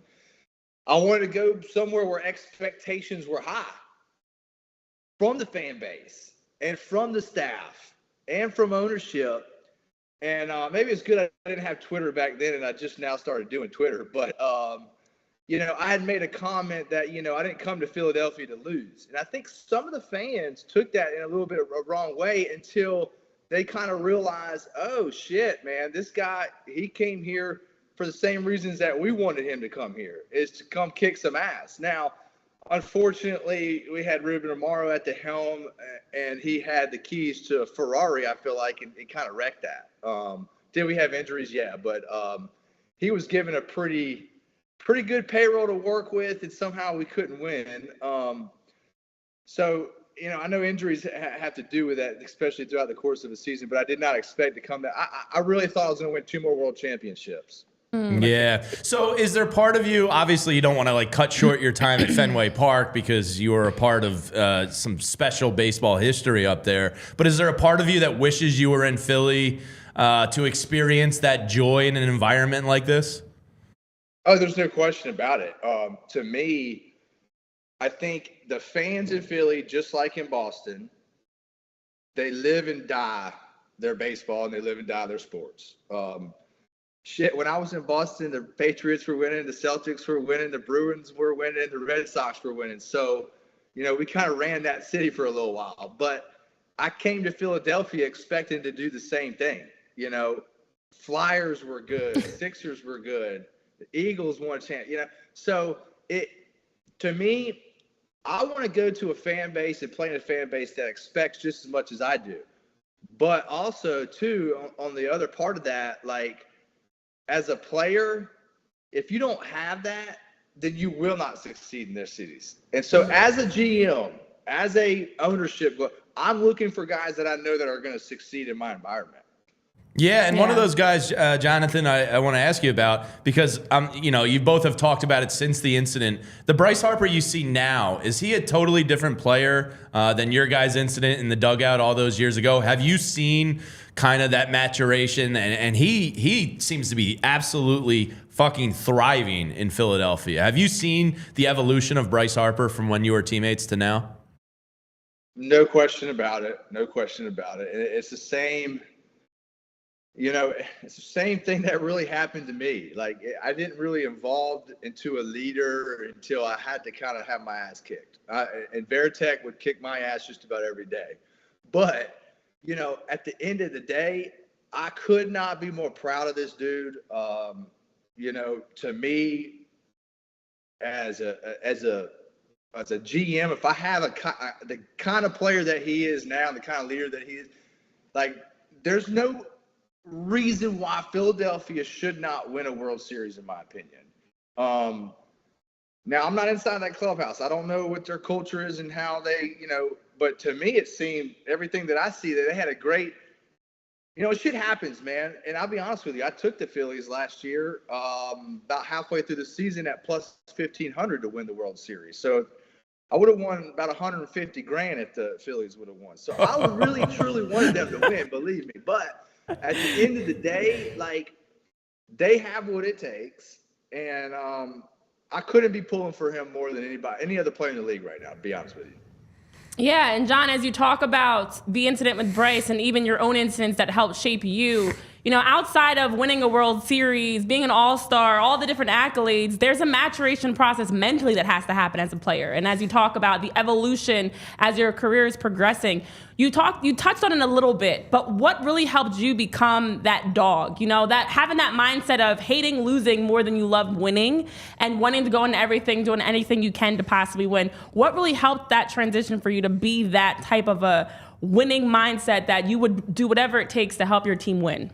I wanted to go somewhere where expectations were high from the fan base and from the staff and from ownership. And maybe it's good I didn't have Twitter back then, and I just now started doing Twitter. But, you know, I had made a comment that, you know, I didn't come to Philadelphia to lose. And I think some of the fans took that in a little bit of a wrong way until they kind of realized, oh, shit, man, this guy, he came here for the same reasons that we wanted him to come here, is to come kick some ass. Now, unfortunately, we had Ruben Amaro at the helm, and he had the keys to a Ferrari, I feel like, and it kind of wrecked that. Did we have injuries? Yeah, but he was given a pretty good payroll to work with, and somehow we couldn't win. So, you know, I know injuries have to do with that, especially throughout the course of the season, but I did not expect to come back. I really thought I was going to win 2 more world championships.
Yeah. So is there part of you, obviously you don't want to like cut short your time at Fenway Park because you were a part of some special baseball history up there, but is there a part of you that wishes you were in Philly to experience that joy in an environment like this?
Oh, there's no question about it. To me, I think the fans in Philly, just like in Boston, they live and die their baseball, and they live and die their sports. Shit, when I was in Boston, the Patriots were winning, the Celtics were winning, the Bruins were winning, the Red Sox were winning. So, you know, we kind of ran that city for a little while. But I came to Philadelphia expecting to do the same thing. You know, Flyers were good, Sixers were good, the Eagles won a chance. You know, so to me, I want to go to a fan base and play in a fan base that expects just as much as I do. But also, too, on the other part of that, like, as a player, if you don't have that, then you will not succeed in their cities. And so as a GM, as a ownership, I'm looking for guys that I know that are going to succeed in my environment.
Yeah, and one of those guys, Jonathan, I want to ask you about, because you know, you both have talked about it since the incident. The Bryce Harper you see now, is he a totally different player than your guys' incident in the dugout all those years ago? Have you seen kind of that maturation? And he seems to be absolutely fucking thriving in Philadelphia. Have you seen the evolution of Bryce Harper from when you were teammates to now?
No question about it. No question about it. It's the same. You know, it's the same thing that really happened to me. Like, I didn't really evolve into a leader until I had to kind of have my ass kicked. And Veritek would kick my ass just about every day. But, you know, at the end of the day, I could not be more proud of this dude. You know, to me, as a as a GM, if I have the kind of player that he is now, and the kind of leader that he is, like, there's no reason why Philadelphia should not win a World Series, in my opinion. Now, I'm not inside that clubhouse. I don't know what their culture is and how they, but to me, it seemed everything that I see that they had a great, shit happens, man. And I'll be honest with you, I took the Phillies last year, about halfway through the season at plus 1,500 to win the World Series. So I would have won about 150 grand if the Phillies would have won. So I really, truly wanted them to win, believe me. But at the end of the day, like, they have what it takes. And I couldn't be pulling for him more than any other player in the league right now, to be honest with you.
Yeah, and John, as you talk about the incident with Bryce and even your own incidents that helped shape you, outside of winning a World Series, being an all-star, all the different accolades, there's a maturation process mentally that has to happen as a player. And as you talk about the evolution as your career is progressing, you touched on it a little bit, but what really helped you become that dog? That having that mindset of hating losing more than you love winning and wanting to go into everything, doing anything you can to possibly win. What really helped that transition for you to be that type of a winning mindset that you would do whatever it takes to help your team win?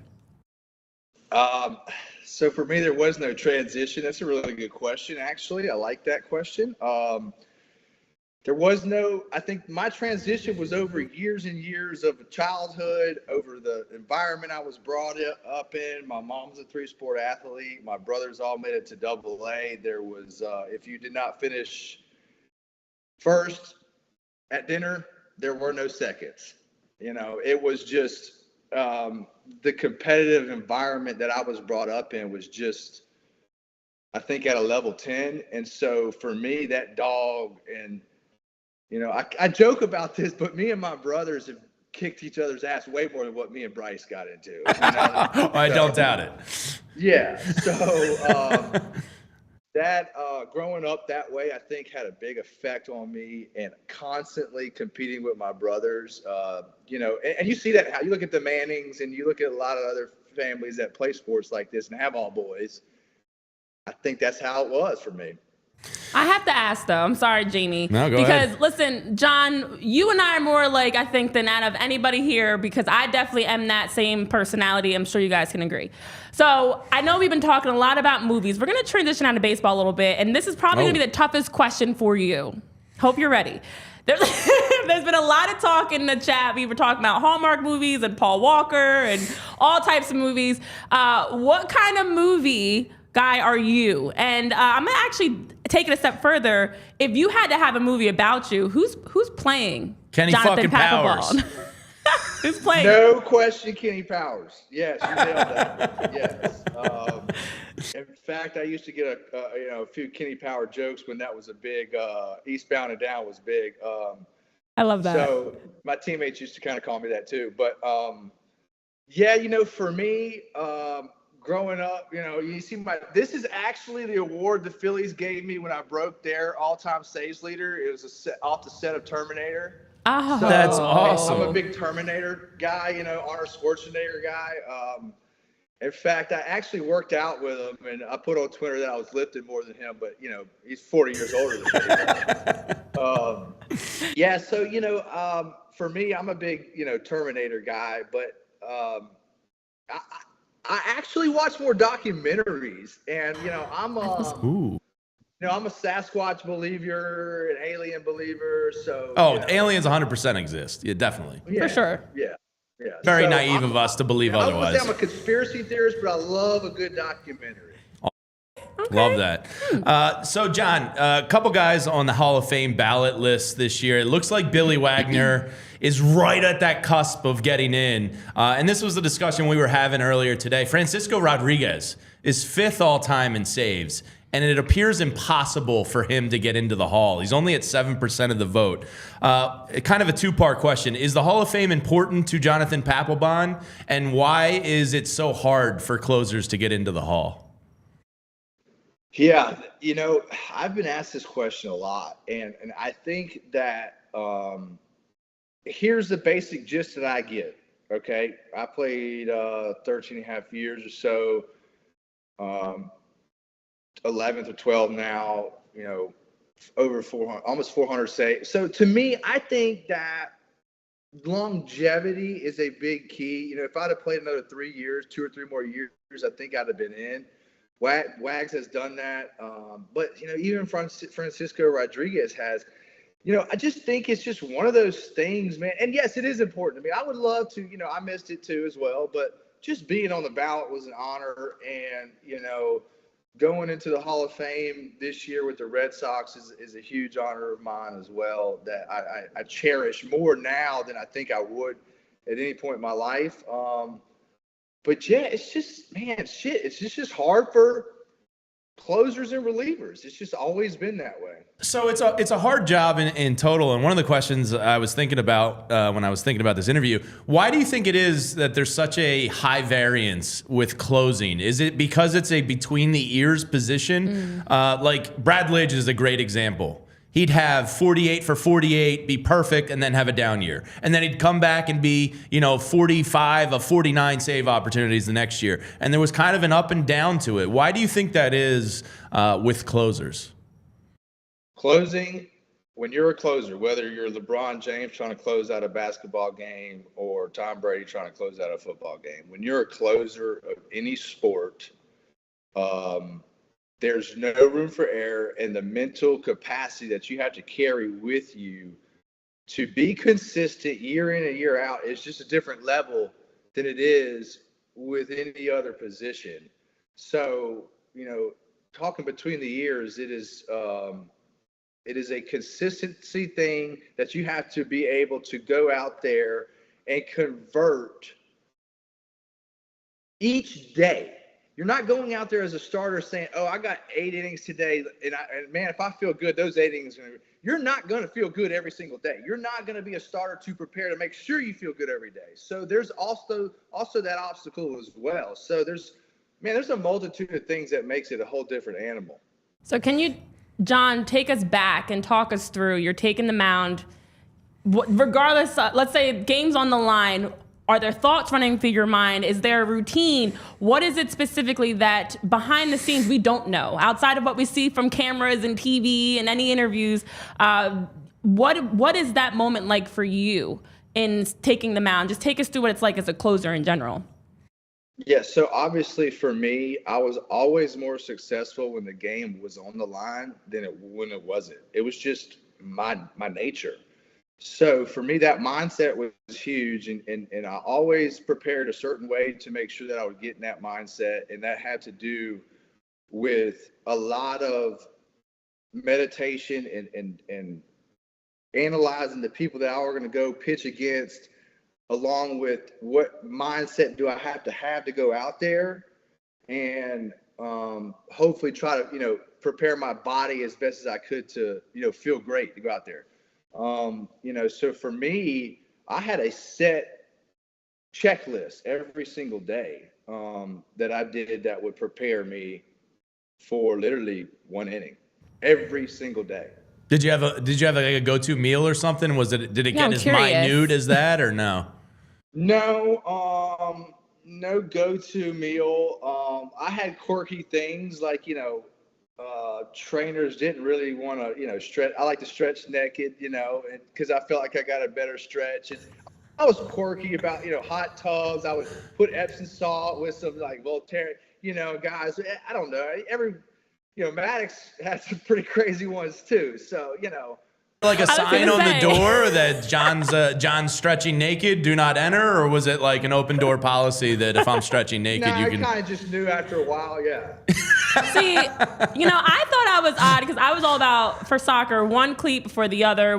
So for me, there was no transition. That's a really good question, actually. I like that question. I think my transition was over years and years of childhood, over the environment I was brought up in. My mom's a 3-sport athlete. My brothers all made it to AA. There was, if you did not finish first at dinner, there were no seconds. It was just, the competitive environment that I was brought up in was just, I think, at a level 10. And so for me, that dog, and, I joke about this, but me and my brothers have kicked each other's ass way more than what me and Bryce got into.
I don't doubt it.
Yeah. So that growing up that way, I think, had a big effect on me, and constantly competing with my brothers. And you see that, how you look at the Mannings and you look at a lot of other families that play sports like this and have all boys. I think that's how it was for me.
I have to ask, though. I'm sorry, Jamie.
No, go ahead.
Because, listen, John, you and I are more alike, I think, than out of anybody here, because I definitely am that same personality. I'm sure you guys can agree. So I know we've been talking a lot about movies. We're going to transition out of baseball a little bit, and this is probably going to be the toughest question for you. Hope you're ready. There's been a lot of talk in the chat. We were talking about Hallmark movies and Paul Walker and all types of movies. What kind of movie guy are you? And I'm gonna actually take it a step further. If you had to have a movie about you, who's playing
Kenny
Jonathan
fucking Powers?
Who's playing?
No question, Kenny Powers. Yes, you nailed that. Yes. In fact, I used to get a few Kenny Powers jokes when that was a big Eastbound and Down was big.
I love that.
So my teammates used to kind of call me that too. But yeah, for me, growing up, you see this is actually the award the Phillies gave me when I broke their all-time saves leader. It was off the set of Terminator.
Oh,
So,
that's awesome.
I'm a big Terminator guy, Arnold Schwarzenegger guy. In fact, I actually worked out with him, and I put on Twitter that I was lifting more than him, but he's 40 years older than me. Yeah, so for me, I'm a big Terminator guy, but I actually watch more documentaries, and I'm a Sasquatch believer, an alien believer. So
aliens 100% exist. Yeah, definitely.
for sure.
Yeah.
Very naive of us to believe
I
otherwise.
wouldn't say I'm a conspiracy theorist, but I love a good documentary.
Okay. Love that. So, John, a couple guys on the Hall of Fame ballot list this year. It looks like Billy Wagner is right at that cusp of getting in. And this was the discussion we were having earlier today. Francisco Rodriguez is 5th all-time in saves, and it appears impossible for him to get into the Hall. He's only at 7% of the vote. Kind of a two-part question. Is the Hall of Fame important to Jonathan Papelbon, and why is it so hard for closers to get into the Hall?
Yeah, I've been asked this question a lot, and I think that here's the basic gist that I get, okay? I played 13 and a half years or so, 11th or 12 now, over 400, almost 400 saves. So to me, I think that longevity is a big key. You know, if I'd have played another 3 years, 2 or 3 more years, I think I'd have been in. Wags has done that. But, you know, even Francisco Rodriguez has. You know, I just think it's just one of those things, man. And yes, it is important to me. I would love to, you know, I missed it too as well, but just being on the ballot was an honor. And, you know, going into the Hall of Fame this year with the Red Sox is a huge honor of mine as well, that I cherish more now than I think I would at any point in my life. But yeah, it's just, man, shit. It's just hard for closers and relievers. It's just always been that way.
So it's a hard job in total. And one of the questions I was thinking about when I was thinking about this interview, why do you think it is that there's such a high variance with closing? Is it because it's a between the ears position? Like Brad Lidge is a great example. He'd have 48 for 48, be perfect, and then have a down year. And then he'd come back and be, 45 of 49 save opportunities the next year. And there was kind of an up and down to it. Why do you think that is with closers?
Closing, when you're a closer, whether you're LeBron James trying to close out a basketball game or Tom Brady trying to close out a football game, when you're a closer of any sport, there's no room for error, and the mental capacity that you have to carry with you to be consistent year in and year out is just a different level than it is with any other position. So, talking between the ears, it is a consistency thing that you have to be able to go out there and convert each day. You're not going out there as a starter saying, "Oh, I got 8 innings today, and man, if I feel good, those 8 innings." You're not going to feel good every single day. You're not going to be a starter to prepare to make sure you feel good every day. So there's also that obstacle as well. So there's a multitude of things that makes it a whole different animal.
So can you, John, take us back and talk us through? You're taking the mound, regardless. Let's say game's on the line. Are there thoughts running through your mind? Is there a routine? What is it specifically that behind the scenes we don't know? Outside of what we see from cameras and TV and any interviews, what is that moment like for you in taking the mound? Just take us through what it's like as a closer in general.
Yeah, so obviously for me, I was always more successful when the game was on the line than when it wasn't. It was just my nature. So for me, that mindset was huge, and I always prepared a certain way to make sure that I would get in that mindset, and that had to do with a lot of meditation and analyzing the people that I were going to go pitch against, along with what mindset do I have to go out there, and hopefully try to prepare my body as best as I could to feel great to go out there. So for me, I had a set checklist every single day that I did that would prepare me for literally 1 inning every single day.
Did you have like a go-to meal or something? Did it get as minute as that or no?
No, no go-to meal. I had quirky things like, trainers didn't really want to, stretch. I like to stretch naked, because I felt like I got a better stretch. And I was quirky about, hot tubs. I would put Epsom salt with some like Voltaren, guys. I don't know. Maddox had some pretty crazy ones too. So,
like a sign on the door that John's stretching naked, do not enter, or was it like an open door policy that if I'm stretching naked, you can?
I kind of just knew after a while, yeah.
See, I thought I was odd because I was all about, for soccer, one cleat before the other,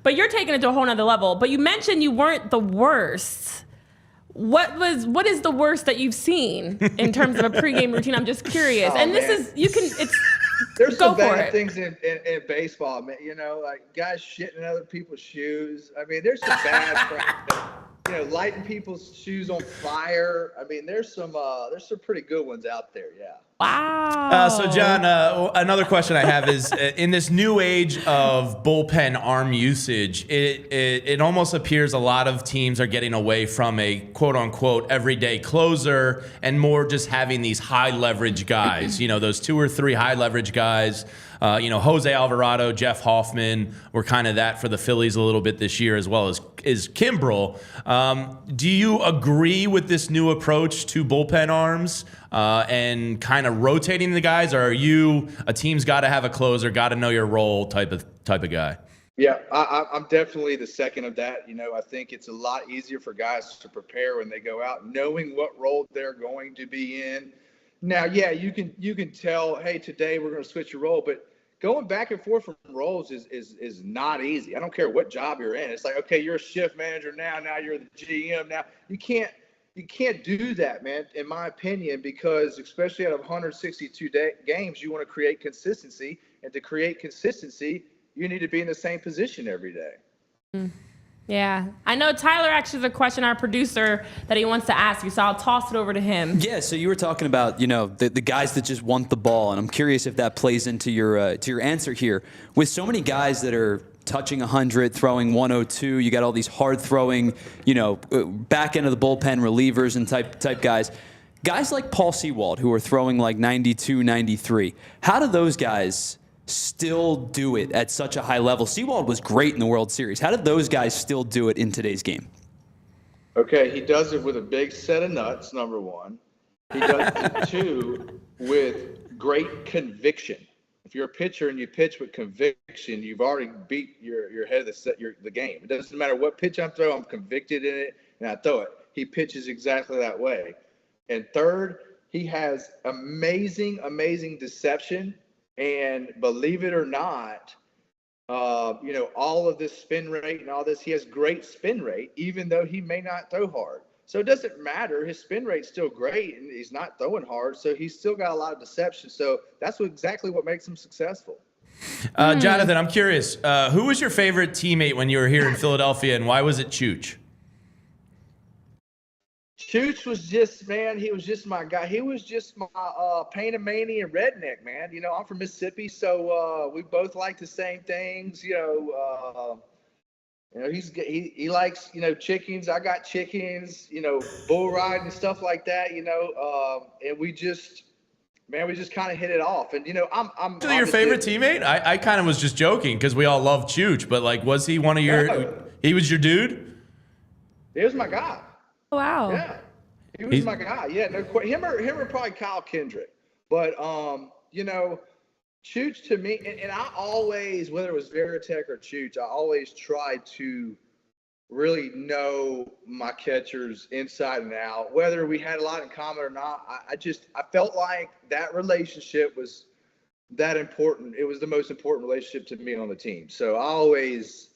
but you're taking it to a whole nother level. But you mentioned you weren't the worst. What is the worst that you've seen in terms of a pregame routine? I'm just curious.
There's some bad things in baseball, man. Like guys shitting in other people's shoes. I mean, there's some bad practice. Lighting people's shoes on fire. I mean, there's some pretty good ones out there. Yeah.
Wow.
So John, another question I have is in this new age of bullpen arm usage, it almost appears a lot of teams are getting away from a quote unquote everyday closer and more just having these high leverage guys, those 2 or 3 high leverage guys Jose Alvarado, Jeff Hoffman were kind of that for the Phillies a little bit this year, as well as Kimbrel. Do you agree with this new approach to bullpen arms and kind of rotating the guys, or are you a team's got to have a closer, got to know your role type of guy?
Yeah, I'm definitely the second of that. I think it's a lot easier for guys to prepare when they go out, knowing what role they're going to be in. Now, yeah, you can tell, hey, today we're going to switch your role, but going back and forth from roles is not easy. I don't care what job you're in. It's like, okay, you're a shift manager now you're the GM now. You can't do that, man, in my opinion, because especially out of 162 games, you want to create consistency, and to create consistency, you need to be in the same position every day.
Yeah. I know Tyler actually has a question, our producer, that he wants to ask you, so I'll toss it over to him.
Yeah, so you were talking about, the guys that just want the ball, and I'm curious if that plays into your answer here. With so many guys that are touching 100, throwing 102, you got all these hard-throwing, back end of the bullpen relievers and type guys. Guys like Paul Sewald, who are throwing like 92, 93, how do those guys still do it at such a high level? Sewald was great in the World Series. How did those guys still do it in today's game?
Okay, he does it with a big set of nuts, number one. He does it, two, with great conviction. If you're a pitcher and you pitch with conviction, you've already beat your head of the game. It doesn't matter what pitch I'm throwing, I'm convicted in it, and I throw it. He pitches exactly that way. And third, he has amazing deception. And believe it or not, all of this spin rate and all this, he has great spin rate, even though he may not throw hard. So it doesn't matter. His spin rate's still great, and he's not throwing hard. So he's still got a lot of deception. So that's exactly what makes him successful.
Jonathan, I'm curious. Who was your favorite teammate when you were here in Philadelphia, and why was it Chooch?
Chooch was he was just my guy. He was just my Panamanian redneck, man. I'm from Mississippi, so we both like the same things. He likes, chickens. I got chickens, bull riding and stuff like that, and we just kind of hit it off. And, I'm
your favorite teammate? I kind of was just joking because we all love Chooch, but was he one of he was your dude?
He was my guy.
Wow.
Yeah, he was my guy. Yeah, no, him or probably Kyle Kendrick. But Chooch to me, and I always, whether it was Veritek or Chooch, I always tried to really know my catchers inside and out. Whether we had a lot in common or not, I felt like that relationship was that important. It was the most important relationship to me on the team. So I always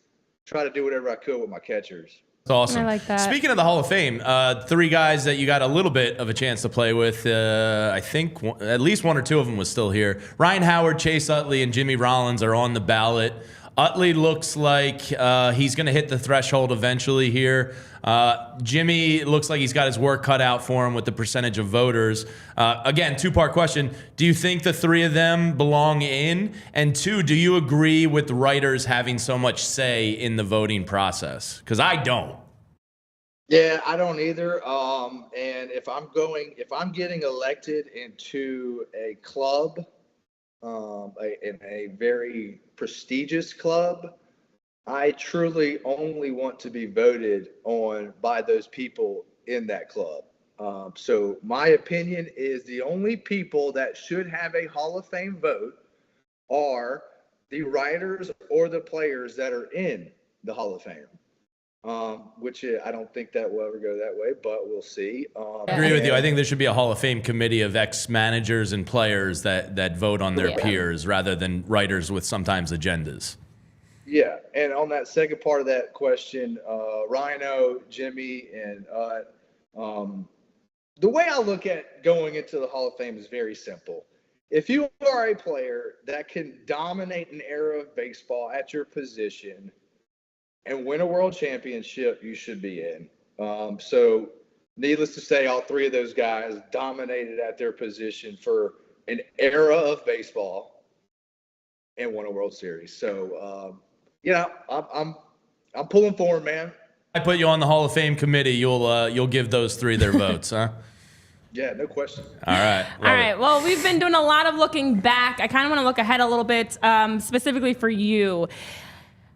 try to do whatever I could with my catchers.
That's awesome.
I like that.
Speaking of the Hall of Fame, three guys that you got a little bit of a chance to play with. I think at least one or two of them was still here. Ryan Howard, Chase Utley, and Jimmy Rollins are on the ballot. Utley looks like he's going to hit the threshold eventually here. Jimmy looks like he's got his work cut out for him with the percentage of voters. Again, two-part question. Do you think the three of them belong in? And two, do you agree with writers having so much say in the voting process? Because I don't.
Yeah, I don't either. And if I'm getting elected into a club, in a very prestigious club, I truly only want to be voted on by those people in that club. So my opinion is the only people that should have a Hall of Fame vote are the writers or the players that are in the Hall of Fame. Which I don't think that will ever go that way, but we'll see.
I agree with you. I think there should be a Hall of Fame committee of ex-managers and players that vote on their peers rather than writers with sometimes agendas.
Yeah, and on that second part of that question, Rhino, Jimmy, and the way I look at going into the Hall of Fame is very simple. If you are a player that can dominate an era of baseball at your position and win a world championship, you should be in. So needless to say, all three of those guys dominated at their position for an era of baseball and won a World Series. So, I'm pulling for him, man.
I put you on the Hall of Fame committee. You'll give those three their votes, huh?
Yeah, no question.
All right.
All right. Well, we've been doing a lot of looking back. I kind of want to look ahead a little bit, specifically for you.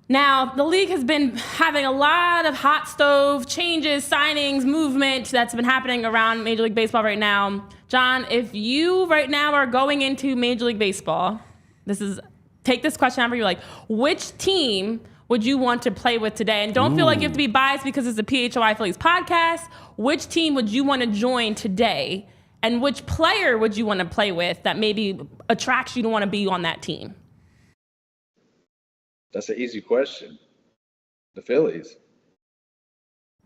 Now, the league has been having a lot of hot stove changes, signings, movement that's been happening around Major League Baseball right now. John, if you right now are going into Major League Baseball, take this question out for you, like, which team would you want to play with today? And don't feel like you have to be biased because it's a PHLY Phillies podcast. Which team would you want to join today? And which player would you want to play with that maybe attracts you to want to be on that team?
That's an easy question. The Phillies.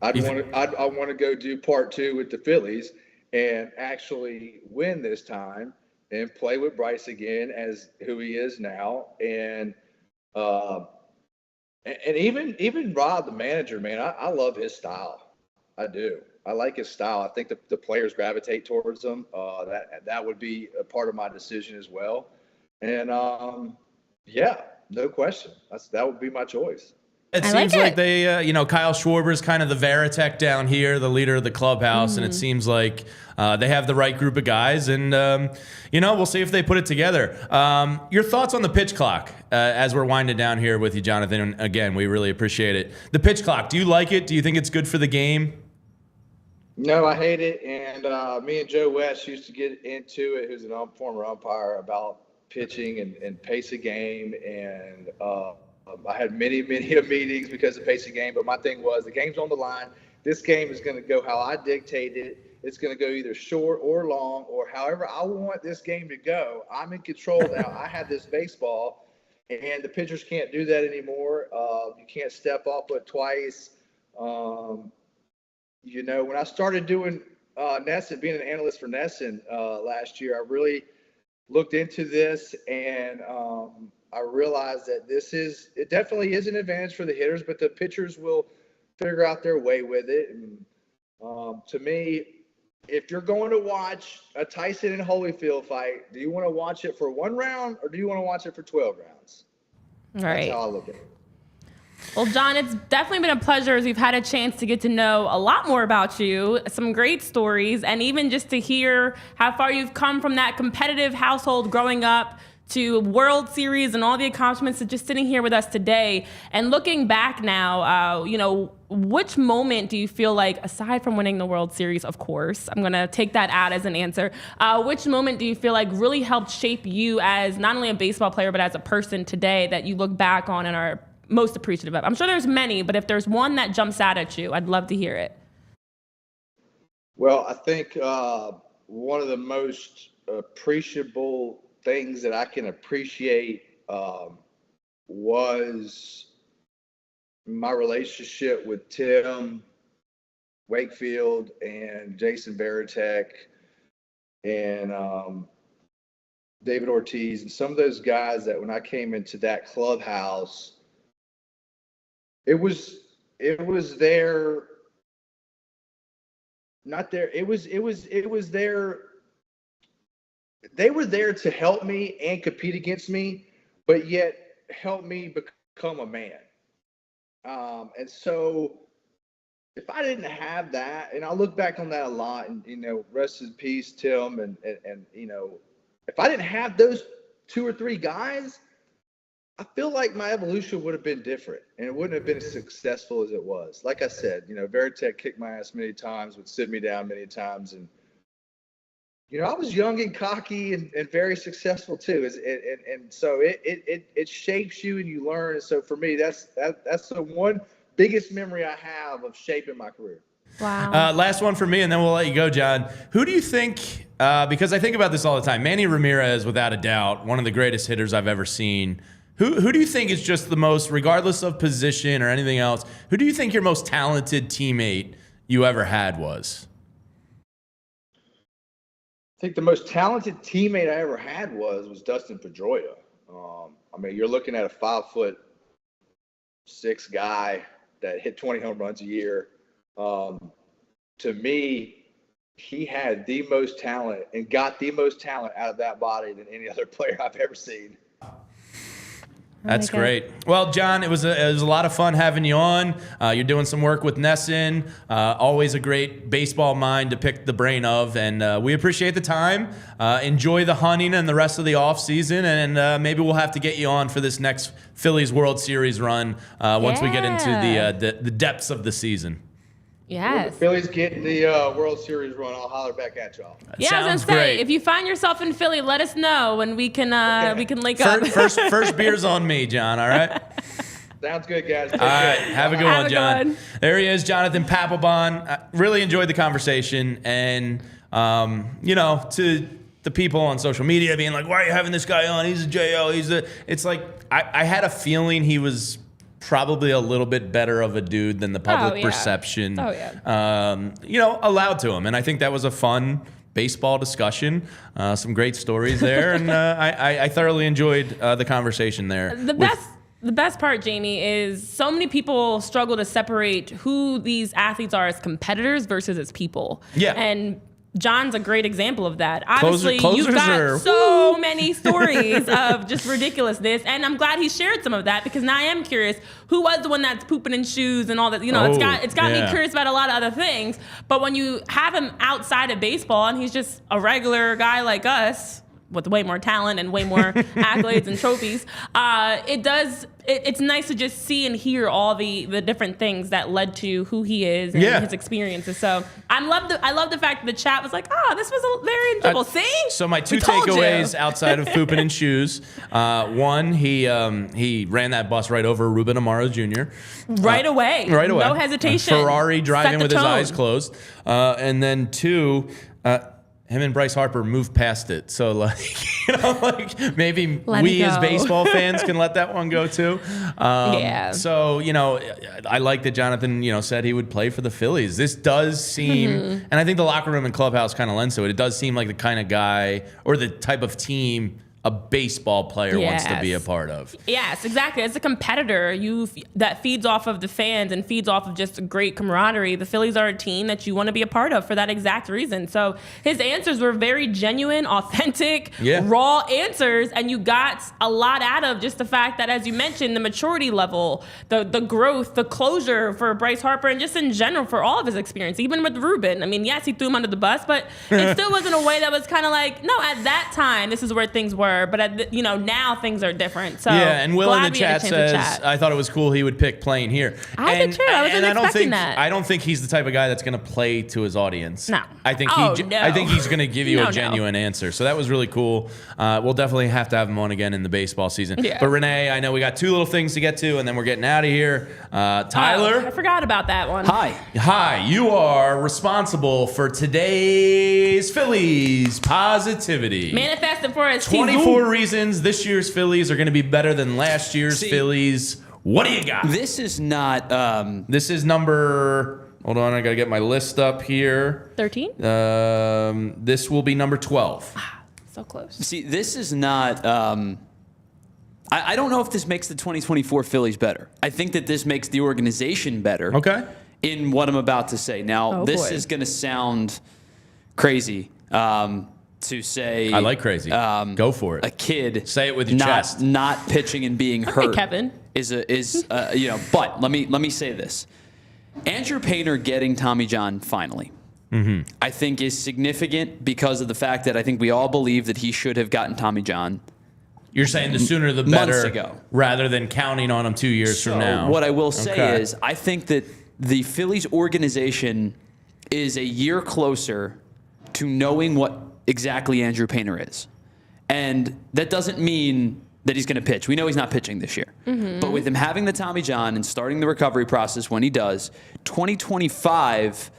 I want to go do part 2 with the Phillies and actually win this time and play with Bryce again as who he is now. And even Rob, the manager, man, I love his style. I do. I like his style. I think the players gravitate towards him. That would be a part of my decision as well. And yeah. No question. That would be my choice.
It seems like they, Kyle Schwarber's kind of the Veritek down here, the leader of the clubhouse, and it seems like they have the right group of guys, and, we'll see if they put it together. Your thoughts on the pitch clock as we're winding down here with you, Jonathan? And again, we really appreciate it. The pitch clock, do you like it? Do you think it's good for the game?
No, I hate it, and me and Joe West used to get into it, who's a former umpire, about pitching and pace of game, and I had many meetings because of pace of game, but my thing was the game's on the line. This game is going to go how I dictate it. It's going to go either short or long or however I want this game to go. I'm in control now. I have this baseball, and the pitchers can't do that anymore. You can't step off it twice. When I started doing NESN, being an analyst for NESN last year, I really looked into this, and I realized that it definitely is an advantage for the hitters, but the pitchers will figure out their way with it. And to me, if you're going to watch a Tyson and Holyfield fight, do you want to watch it for 1 round or do you want to watch it for 12 rounds?
Right.
That's how I look at it.
Well, John, it's definitely been a pleasure as we've had a chance to get to know a lot more about you, some great stories, and even just to hear how far you've come from that competitive household growing up to World Series and all the accomplishments, to just sitting here with us today. And looking back now, which moment do you feel like, aside from winning the World Series, of course, I'm going to take that out as an answer, which moment do you feel like really helped shape you as not only a baseball player, but as a person today that you look back on and are most appreciative of? I'm sure there's many, but if there's one that jumps out at you, I'd love to hear it.
Well, I think one of the most appreciable things that I can appreciate was my relationship with Tim Wakefield and Jason Veritek and David Ortiz and some of those guys that when I came into that clubhouse, it was their, not their, it was their, they were there to help me and compete against me, but yet help me become a man. And so if I didn't have that, and I look back on that a lot, and, rest in peace, Tim, and if I didn't have those 2 or 3 guys, I feel like my evolution would have been different, and it wouldn't have been as successful as it was. Like I said, Veritek kicked my ass many times, would sit me down many times, and I was young and cocky and very successful too. And so it shapes you and you learn. And so for me, that's the one biggest memory I have of shaping my career.
Wow.
Last one for me, and then we'll let you go, John. Who do you think, because I think about this all the time, Manny Ramirez, without a doubt, one of the greatest hitters I've ever seen. Who do you think is just the most, regardless of position or anything else, who do you think your most talented teammate you ever had was?
I think the most talented teammate I ever had was Dustin Pedroia. You're looking at a 5'6" guy that hit 20 home runs a year. To me, he had the most talent and got the most talent out of that body than any other player I've ever seen.
That's great. Well, John, it was a lot of fun having you on. You're doing some work with Nesson. Always a great baseball mind to pick the brain of, and we appreciate the time. Enjoy the hunting and the rest of the off season, and maybe we'll have to get you on for this next Phillies World Series run once we get into the depths of the season.
Yes.
When the Phillies get the World Series run, I'll holler back at y'all.
Yeah, I was gonna say, if you find yourself in Philly, let us know and we can link up.
First beer's on me, John. All right.
Sounds good, guys.
All right, have a good one, John. There he is, Jonathan Papelbon. I really enjoyed the conversation, and to the people on social media being like, "Why are you having this guy on? He's a JO. It's like I had a feeling he was probably a little bit better of a dude than the public perception allowed to him. And I think that was a fun baseball discussion. Some great stories there. And I thoroughly enjoyed the conversation there.
The best part, Jamie, is so many people struggle to separate who these athletes are as competitors versus as people.
Yeah.
And John's a great example of that. Obviously,
closers
you've got so many stories of just ridiculousness, and I'm glad he shared some of that because now I am curious who was the one that's pooping in shoes and all that. It's got me curious about a lot of other things. But when you have him outside of baseball and he's just a regular guy like us with way more talent and way more accolades and trophies, it's nice to just see and hear all the different things that led to who he is and his experiences. So I love the fact that the chat was like, this was very enjoyable. See?
So my two takeaways outside of pooping in shoes. One, he ran that bus right over Ruben Amaro Jr.
Right away. No hesitation.
Ferrari driving with his eyes closed. And then two, him and Bryce Harper moved past it. So, maybe we as baseball fans can let that one go too. So, I like that Jonathan, said he would play for the Phillies. This does seem, and I think the locker room and clubhouse kind of lends to it. It does seem like the kind of guy or the type of team a baseball player wants to be a part of.
Yes, exactly. As a competitor, that feeds off of the fans and feeds off of just great camaraderie. The Phillies are a team that you want to be a part of for that exact reason. So his answers were very genuine, authentic, raw answers, and you got a lot out of just the fact that, as you mentioned, the maturity level, the growth, the closure for Bryce Harper, and just in general for all of his experience, even with Ruben. I mean, yes, he threw him under the bus, but it still wasn't a way that was kind of like, no, at that time, this is where things were. But now things are different. So
and Will in the chat says, I thought it was cool he would pick playing here.
I did too. I wasn't expecting that.
I don't think he's the type of guy that's going to play to his audience.
No.
I think he's going to give you a genuine answer. So that was really cool. We'll definitely have to have him on again in the baseball season.
Yeah.
But Renee, I know we got two little things to get to, and then we're getting out of here. Tyler.
I forgot about that one.
Hi. You are responsible for today's Phillies positivity.
Manifest it for us.
24 reasons this year's Phillies are going to be better than last year's Phillies. What do you got?
This is not.
This is number. Hold on, I got to get my list up here.
13?
This will be number 12.
So close.
See, this is not. I don't know if this makes the 2024 Phillies better. I think that this makes the organization better.
Okay.
In what I'm about to say. Now, this is going to sound crazy. To say,
I like crazy. Go for it.
A kid,
say it with your chest.
Not pitching and being hurt.
Kevin
is But let me say this: Andrew Painter getting Tommy John finally, I think is significant because of the fact that I think we all believe that he should have gotten Tommy John.
You're saying the sooner the better,
months ago,
rather than counting on him 2 years from now.
What I will say is, I think that the Phillies organization is a year closer to knowing what exactly Andrew Painter is. And that doesn't mean that he's going to pitch. We know he's not pitching this year. But with him having the Tommy John and starting the recovery process when he does, 2025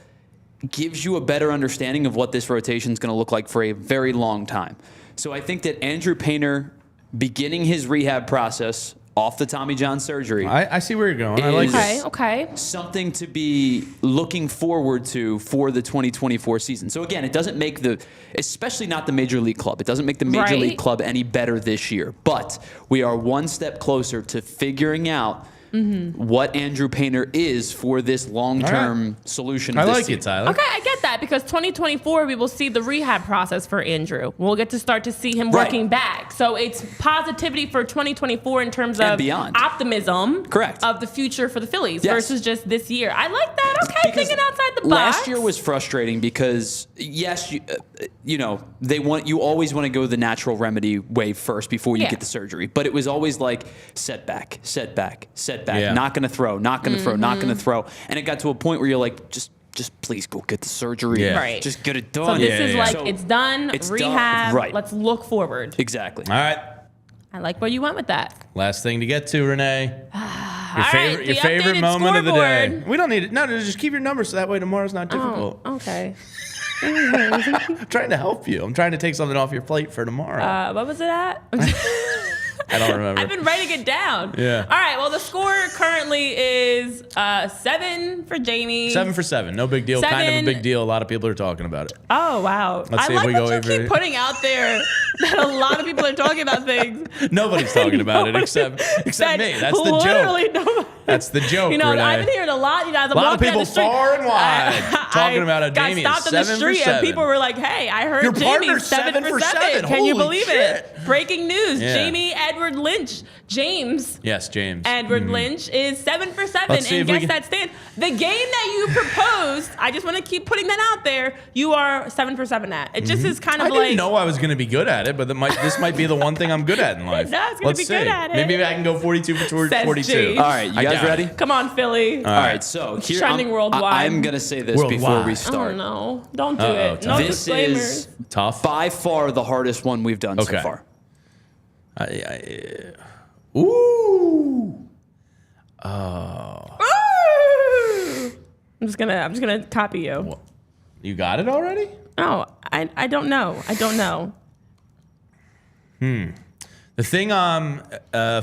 gives you a better understanding of what this rotation is going to look like for a very long time. So I think that Andrew Painter beginning his rehab process off the Tommy John surgery.
I see where you're going. I like this.
Okay.
Something to be looking forward to for the 2024 season. So again, it doesn't make especially not the Major League Club. It doesn't make the Major League Club any better this year. But we are one step closer to figuring out what Andrew Painter is for this long-term solution.
I
of this
like
team.
it, Tyler.
Okay, I get that because 2024 we will see the rehab process for Andrew. We'll get to start to see him
Right.
working back. So it's positivity for 2024 in terms
And
of
beyond.
optimism
Correct.
of the future for the Phillies
Yes.
versus just this year. I like that. Okay,
Because
thinking outside the box.
Last year was frustrating because yes, you know, you always want to go the natural remedy way first before you
Yeah.
get the surgery. But it was always like setback,
Yeah.
not going to throw, not going to throw, not going to throw. And it got to a point where you're like, just please go get the surgery.
Yeah.
Right.
Just get it
So
done.
this is
yeah.
like
So
it's done.
it's done.
Rehab.
Right.
Let's look forward.
Exactly.
All right.
I like where you went with that.
Last thing to get to, Renee. Your
All
favorite,
right,
your
the
favorite
updated
moment of the day.
scoreboard.
We don't need it. No, just keep your numbers so that way tomorrow's not difficult.
Oh, okay.
I'm trying to help you. I'm trying to take something off your plate for tomorrow.
What was it at?
I don't remember.
I've been writing it down.
Yeah.
All right. Well, the score currently is 7 for Jamie.
7 for 7. No big deal. Kind of a
7.
big deal. A lot of people are talking about it.
Oh wow!
Let's
I
see if
like
we
what
go
you
over
keep
it.
putting out there that a lot of people are talking about things.
Nobody's talking about it
Nobody
except
said
me. That's the
literally
joke.
Nobody.
That's the joke,
You know,
Renee.
I've been hearing a lot. You guys,
A lot of
walking down
people
the street,
far and wide talking about how
got
Jamie is
stopped on the
7 for
street,
7.
and people were like, "Hey, I heard
Your
Jamie's
partner's
7 for 7. Can you
Holy
believe
shit.
it? Breaking news:
Yeah.
Jamie Edward Lynch, James
Yes, James.
Edward Lynch is 7 for 7,
Let's see
and
if we
guess
can-
that stand. The game that you proposed, I just want to keep putting that out there. You are 7 for 7 at. It just is kind
I
of
didn't
like
know I was going to be good at it, but this might be the one thing I'm good at in life.
No, it's gonna
Let's
be
see.
good at it.
Maybe I can go 42 for
Says
42.
James.
All right, you
I
guys
doubt
ready?
it.
come on, Philly.
All right, so here
trending worldwide.
I'm going to say this before
Worldwide.
we
Oh
start.
no! Don't do
Uh-oh,
it. No
Tom.
This
disclaimers.
is
Tough.
by far the hardest one we've done so
Okay.
far.
Ooh.
I'm just gonna copy you.
You got it already?
Oh, I don't know. I don't know.
The thing I'm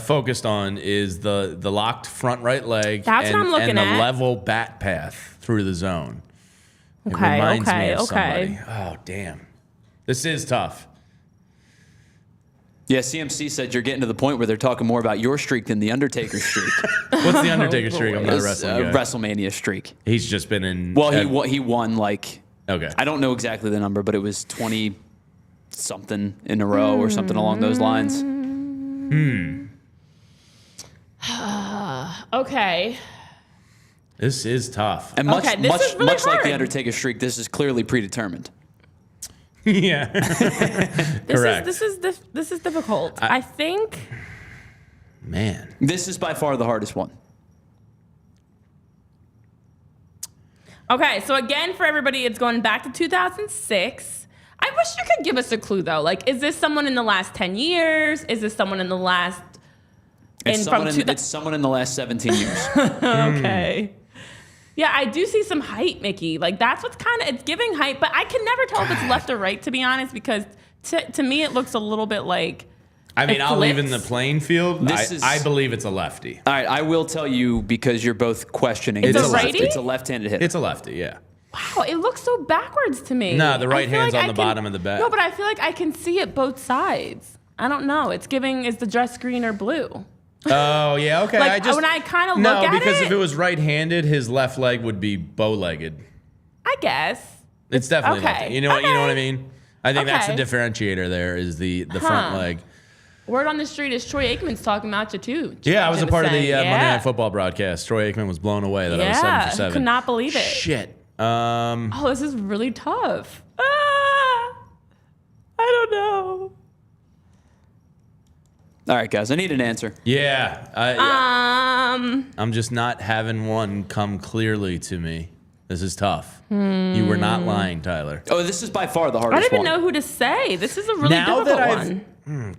focused on is the locked front right leg
That's what I'm looking
and the
at.
level bat path through the zone. It
Okay,
reminds me
okay,
of
okay.
somebody. Oh, damn. This is tough.
Yeah, CMC said you're getting to the point where they're talking more about your streak than the Undertaker streak.
What's the Undertaker streak? I'm not a
It's
wrestling guy.
WrestleMania streak.
He's just been in.
Well, he won like
Okay.
I don't know exactly the number, but it was 20 something in a row or something along those lines.
Okay.
This is tough.
And much
Okay, this
much
is really
much like the
hard.
Undertaker streak, this is clearly predetermined.
Yeah. Correct.
This is difficult. I think.
Man.
This is by far the hardest one.
Okay, so again, for everybody, it's going back to 2006. I wish you could give us a clue though. Like, is this someone in the last 10 years? Is this someone in the last?
It's someone in the last 17 years.
Okay. Yeah, I do see some height, Mickey. Like that's what's it's giving height, but I can never tell if it's left or right, to be honest, because to me it looks a little bit like.
I mean,
It
I'll leave in the
flips.
playing field. I believe it's a lefty.
All right, I will tell you because you're both questioning.
It's a
left-
righty?
It's a left-handed hitter.
It's a lefty, yeah.
Wow, it looks so backwards to me.
No, the right
I feel
hand's
like
on the bottom of the bat.
No, but I feel like I can see it both sides. I don't know. It's giving, is the dress green or blue?
Oh, yeah, okay.
Like, when I kinda look at
No, because
it-
if it was right-handed, his left leg would be bow-legged.
I guess.
It's definitely
Okay,
lefty. You know what I mean? I think that's the
Okay.
differentiator there is the front leg.
Word on the street is Troy Aikman's talking about you too.
Yeah, I was a
Jim
part of the
saying.
Monday Night Football broadcast. Troy Aikman was blown away that I was 7 for 7.
could not believe it.
Shit.
Oh, this is really tough. I don't know.
All right, guys, I need an answer.
Yeah. I'm just not having one come clearly to me. This is tough. You were not lying, Tyler.
Oh, this is by far the
I
hardest
don't even
one.
know who to say. This is a really
Now
difficult
that
one.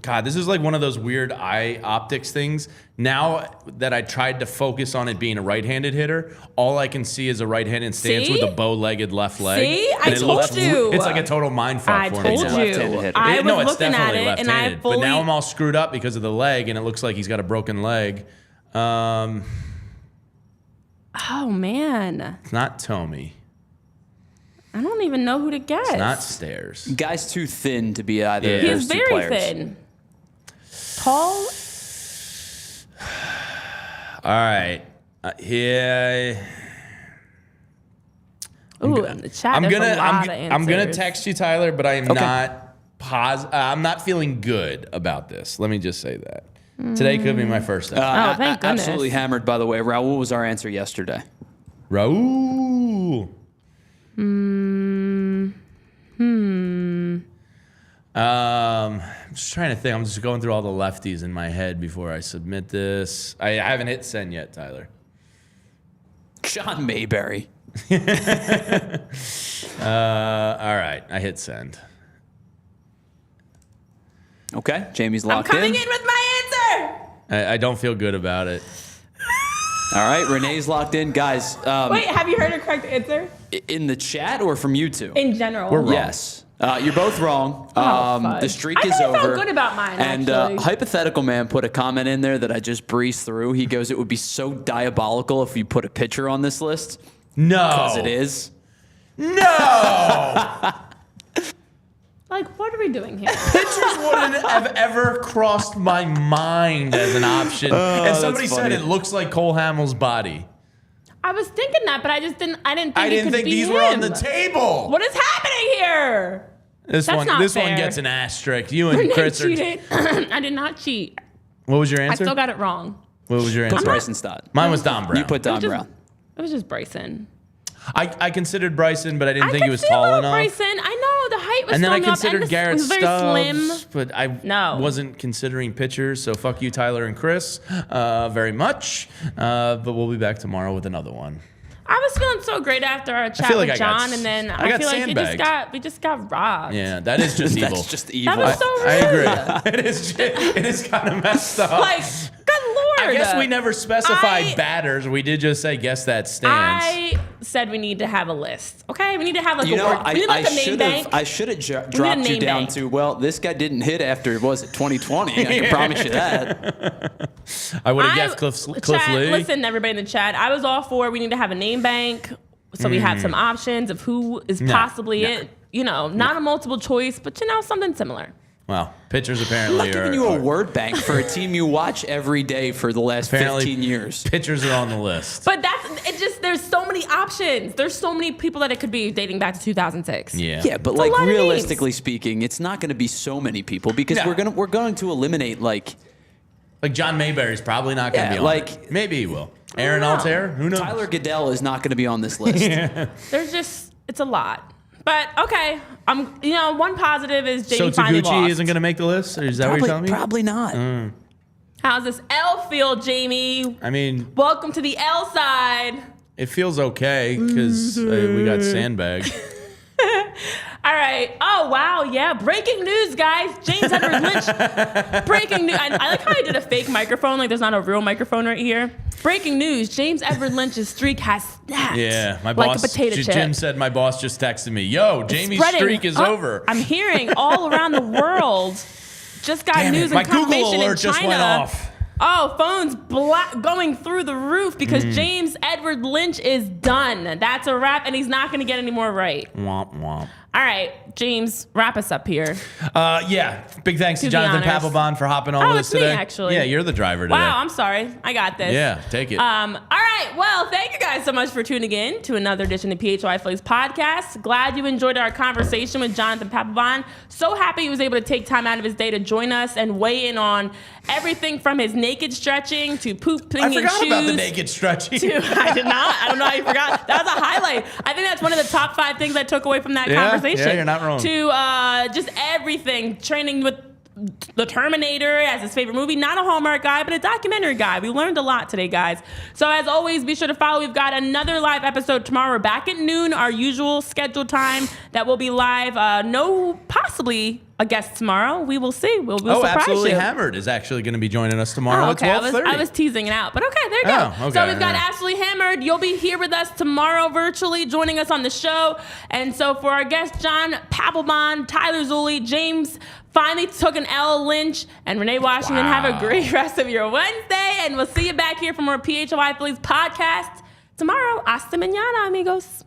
God, this is like one of those weird eye optics things. Now that I tried to focus on it being a right-handed hitter, all I can see is a right-handed stance
See?
with a bow-legged left leg.
See?
And
I
it
told
looks
you.
It's like a total mind fuck
I
for
told
me now.
you.
Left-handed hitter.
I was
No, it's
looking at
definitely
it and I
left-handed.
fully.
But now I'm all screwed up because of the leg, and it looks like he's got a broken leg.
Oh man,
It's not Tommy.
I don't even know who to guess.
It's not Stairs.
Guy's too thin to be either of
Yeah.
those
He's
two
very
players.
thin. Tall.
All right. Yeah.
Ooh, in the chat, I'm
gonna text you, Tyler, but I am not I'm not feeling good about this. Let me just say that. Today could be my first time.
Thank goodness.
Absolutely hammered, by the way. Raul was our answer yesterday.
Raul. I'm just trying to think. I'm just going through all the lefties in my head before I submit this. I haven't hit send yet, Tyler.
Sean Mayberry.
All right, I hit send.
Okay, Jamie's
I'm
locked in.
coming in with my answer.
I don't feel good about it.
All right, Renee's locked in. Guys,
Wait, have you heard a correct answer?
in the chat or from you two?
In general.
We're wrong.
Yes. You're both wrong.
fudge.
The streak
I
is
kinda
over.
felt good about mine,
And
actually.
Hypothetical Man put a comment in there that I just breezed through. He goes, it would be so diabolical if we put a pitcher on this list.
No.
Because it is.
No.
Like, what are we doing here?
Pitchers wouldn't have ever crossed my mind as an option. And somebody
that's
said
funny.
it looks like Cole Hamels' body.
I was thinking that, but I didn't think
I didn't
it could
think
be
these
him.
were on the table.
What is happening here?
This
That's
one
not
one
fair.
gets an asterisk. You and
Renee
Chris are.
cheated. I did not cheat.
What was your
I
answer?
still got it wrong.
What was your
Put
answer?
Bryson Stott.
Mine was Don Brown.
You put Don
just-
Brown.
It was just Bryson.
I considered Bryson, but I didn't
I
think he
could
was
see a
tall
little
enough.
Bryson. I know the height was
And then I
throwing me off,
considered
and
Garrett
was very
Stubbs,
slim.
but I wasn't considering pitchers. So fuck you, Tyler and Chris, very much. But we'll be back tomorrow with another one.
I was feeling so great after our chat
feel like
with
I got
John, and then
I
I
got
feel like
sandbagged.
we just got robbed.
Yeah, that is just evil.
That's just evil.
That was so rude.
I agree. It is kind of messed up.
Like, good lord.
I guess we never specified
I-
batters. We did just say guess that stance.
I said we need to have a list. Okay, we need to have like
You
a
know,
word. We need like a name bank.
I should have
need a
dropped you
name
down
bank.
to, well, this guy didn't hit after, was it 2020? I can promise you that.
I would have guessed Cliff
Chat,
Lee.
Listen, everybody in the chat, I was all for we need to have a name bank so we have some options of who is possibly it. You know, not a multiple choice, but you know, something similar.
Well, pitchers
I'm
apparently
not
are.
giving you a word bank for a team you watch every day for the last
Apparently
15 years.
Pitchers are on the list.
But there's so many options. There's so many people that it could be dating back to 2006.
Yeah.
Yeah, but
It's a
like
lot of
realistically speaking, it's not going to be so many people because
No.
we're going to eliminate like
John Mayberry's probably not going to
Yeah,
be on
like-
it. Maybe he will. Aaron
know.
Altair? Who knows?
Tyler Goodell is not going to be on this list.
It's a lot. But okay, one positive is
So
Jamie finally
Taguchi
lost.
isn't going to make the list? Or is that what you're telling me?
Probably not.
How's this L feel, Jamie?
I mean,
Welcome to the L side.
it feels okay because we got sandbagged.
All right. Oh, wow. Yeah. Breaking news, guys. James Edward Lynch. Breaking news. I like how I did a fake microphone. Like there's not a real microphone right here. Breaking news. James Edward Lynch's streak has snapped.
Yeah, my
like
boss.
a potato chip.
Jim said my boss just texted me, "Yo, Jamie's
Spreading
streak is
up.
over."
I'm hearing all around the world. Just got
Damn it,
news
my
and
Google
confirmation in
alert
China.
just went off.
Oh, phones going through the roof because James Edward Lynch is done. That's a wrap, and he's not going to get any more right.
Womp womp.
All right, James, wrap us up here.
Yeah, big thanks to
Do the
Jonathan
honors.
Papelbon for hopping on with us
it's me,
today.
actually.
Yeah, you're the driver today.
Wow, I'm sorry. I got this.
Yeah, take it.
All right. Well, thank you guys so much for tuning in to another edition of PHLY Phillies podcast. Glad you enjoyed our conversation with Jonathan Papelbon. So happy he was able to take time out of his day to join us and weigh in on everything from his naked stretching to pooping
I
in shoes.
forgot about the naked stretching.
I did not. I don't know how you forgot. That was a highlight. I think that's one of the top 5 things I took away from that conversation.
Yeah, you're not wrong.
To just everything, training with the Terminator as his favorite movie. Not a Hallmark guy, but a documentary guy. We learned a lot today, guys. So as always, be sure to follow. We've got another live episode tomorrow. We're back at noon, our usual scheduled time that will be live. Possibly a guest tomorrow. We will see. We'll surprise
Absolutely
you.
Hammered is actually going to be joining us tomorrow
Oh,
at
okay.
12:30.
I was teasing it out, but okay, there you go.
Oh, okay,
So we've got
yeah.
Absolutely Hammered. You'll be here with us tomorrow virtually, joining us on the show. And so for our guests, John Papelbon, Tyler Zulli, James finally took an L, Lynch, and Renee Washington.
Wow.
Have a great rest of your Wednesday, and we'll see you back here for more PHLY Phillies podcast tomorrow. Hasta mañana, amigos.